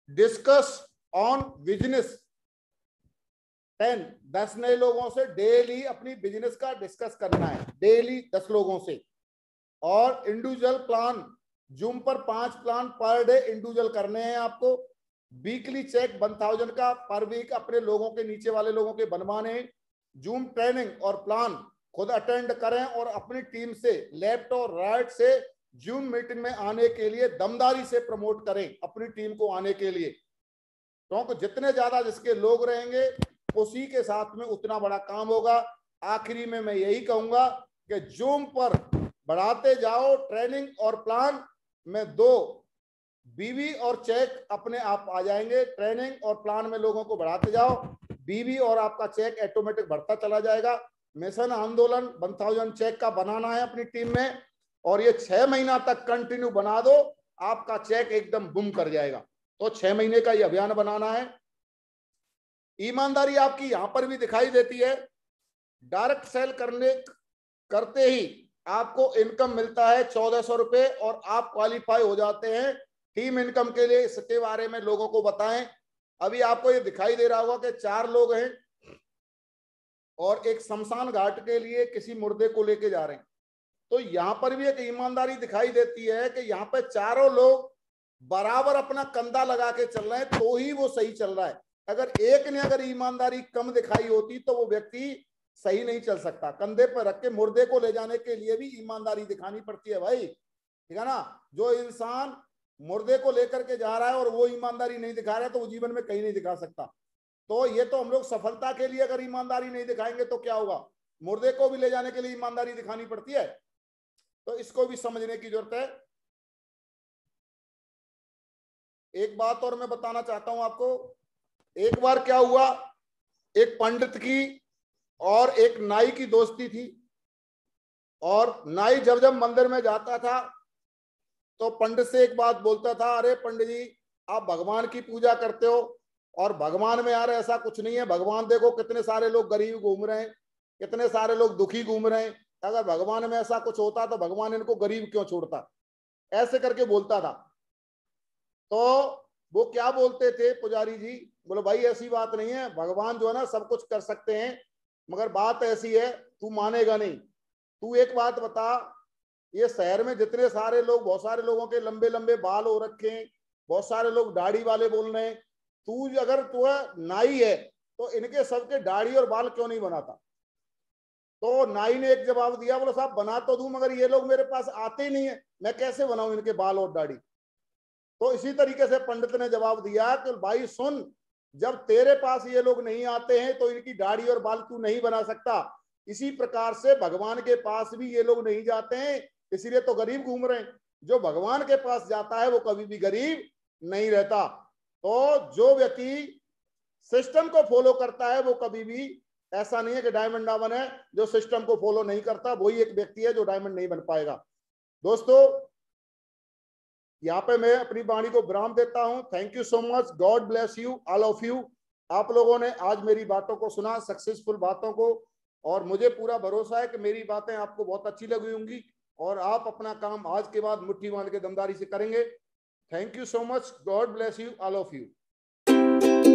A: डिस्कस ऑन बिजनेस 10 नए लोगों से डेली अपनी बिजनेस का डिस्कस करना है, डेली 10 लोगों से। और इंडिविजुअल प्लान, जूम पर 5 प्लान पर डे इंडिविजुअल करने हैं आपको। वीकली चेक 1000 का पर वीक अपने लोगों के नीचे वाले लोगों के बनवाने हैं। जूम ट्रेनिंग और प्लान खुद अटेंड करें और अपनी टीम से लेफ्ट और राइट से जूम मीटिंग में आने के लिए दमदारी से प्रमोट करें अपनी टीम को आने के लिए, क्योंकि जितने ज्यादा जिसके लोग रहेंगे उसी के साथ में उतना बड़ा काम होगा। आखिरी में मैं यही कहूंगा कि जूम पर बढ़ाते जाओ ट्रेनिंग और प्लान में 2 बीवी और चेक अपने आप आ जाएंगे। ट्रेनिंग और प्लान में लोगों को बढ़ाते जाओ, बीवी और आपका चेक ऑटोमेटिक बढ़ता चला जाएगा। मिशन आंदोलन 1000 चेक का बनाना है अपनी टीम में, और ये 6 महीना तक कंटिन्यू बना दो, आपका चेक एकदम बूम कर जाएगा। तो 6 महीने का ये अभियान बनाना है। ईमानदारी आपकी यहां पर भी दिखाई देती है। डायरेक्ट सेल करते ही आपको इनकम मिलता है 1400 रुपए और आप क्वालिफाई हो जाते हैं टीम इनकम के लिए। इसके बारे में लोगों को बताएं। अभी आपको ये दिखाई दे रहा होगा कि 4 लोग हैं और एक शमशान घाट के लिए किसी मुर्दे को लेके जा रहे हैं। तो यहां पर भी एक ईमानदारी दिखाई देती है कि यहाँ पे चारों लोग बराबर अपना कंधा लगा के चल रहे हैं, तो ही वो सही चल रहा है। अगर एक ने अगर ईमानदारी कम दिखाई होती तो वो व्यक्ति सही नहीं चल सकता। कंधे पर रख के मुर्दे को ले जाने के लिए भी ईमानदारी दिखानी पड़ती है भाई, ठीक है ना। जो इंसान मुर्दे को लेकर के जा रहा है और वो ईमानदारी नहीं दिखा रहा है तो वो जीवन में कहीं नहीं दिखा सकता। तो ये तो हम लोग सफलता के लिए अगर ईमानदारी नहीं दिखाएंगे तो क्या होगा, मुर्दे को भी ले जाने के लिए ईमानदारी दिखानी पड़ती है। तो इसको भी समझने की जरूरत है। एक बात और मैं बताना चाहता हूं आपको। एक बार क्या हुआ, एक पंडित की और एक नाई की दोस्ती थी। और नाई जब जब मंदिर में जाता था तो पंडित से एक बात बोलता था, अरे पंडित जी आप भगवान की पूजा करते हो और भगवान में यार ऐसा कुछ नहीं है। भगवान देखो कितने सारे लोग गरीब घूम रहे हैं, कितने सारे लोग दुखी घूम रहे हैं। अगर भगवान में ऐसा कुछ होता तो भगवान इनको गरीब क्यों छोड़ता, ऐसे करके बोलता था। तो वो क्या बोलते थे पुजारी जी, बोलो भाई ऐसी बात नहीं है, भगवान जो है ना सब कुछ कर सकते हैं, मगर बात ऐसी है तू मानेगा नहीं। तू एक बात बता, ये शहर में जितने सारे लोग, बहुत सारे लोगों के लंबे लंबे बाल हो रखे हैं, बहुत सारे लोग दाढ़ी वाले बोल रहे हैं, तू अगर तू नाई है तो इनके सबके दाढ़ी और बाल क्यों नहीं बनाता। तो नाई ने एक जवाब दिया, बोला साहब बना तो दूं मगर ये लोग मेरे पास आते ही नहीं है, मैं कैसे बनाऊं इनके बाल और दाढ़ी। तो इसी तरीके से पंडित ने जवाब दिया कि भाई सुन, जब तेरे पास ये लोग नहीं आते हैं तो इनकी दाढ़ी और बाल तू नहीं बना सकता। इसी प्रकार से भगवान के पास भी ये लोग नहीं जाते हैं, इसीलिए तो गरीब घूम रहे हैं। जो भगवान के पास जाता है वो कभी भी गरीब नहीं रहता। तो जो व्यक्ति सिस्टम को फॉलो करता है वो कभी भी, ऐसा नहीं है कि डायमंड ना बने। जो सिस्टम को फॉलो नहीं करता वही एक व्यक्ति है जो डायमंड नहीं बन पाएगा। दोस्तों यहाँ पे मैं अपनी वाणी को विराम देता हूं। Thank you so much, God bless you all of you. आप लोगों ने आज मेरी बातों को सुना, सक्सेसफुल बातों को, और मुझे पूरा भरोसा है कि मेरी बातें आपको बहुत अच्छी लगी होंगी और आप अपना काम आज के बाद मुट्ठी बांध के दमदारी से करेंगे। Thank you so much, God bless you all of you.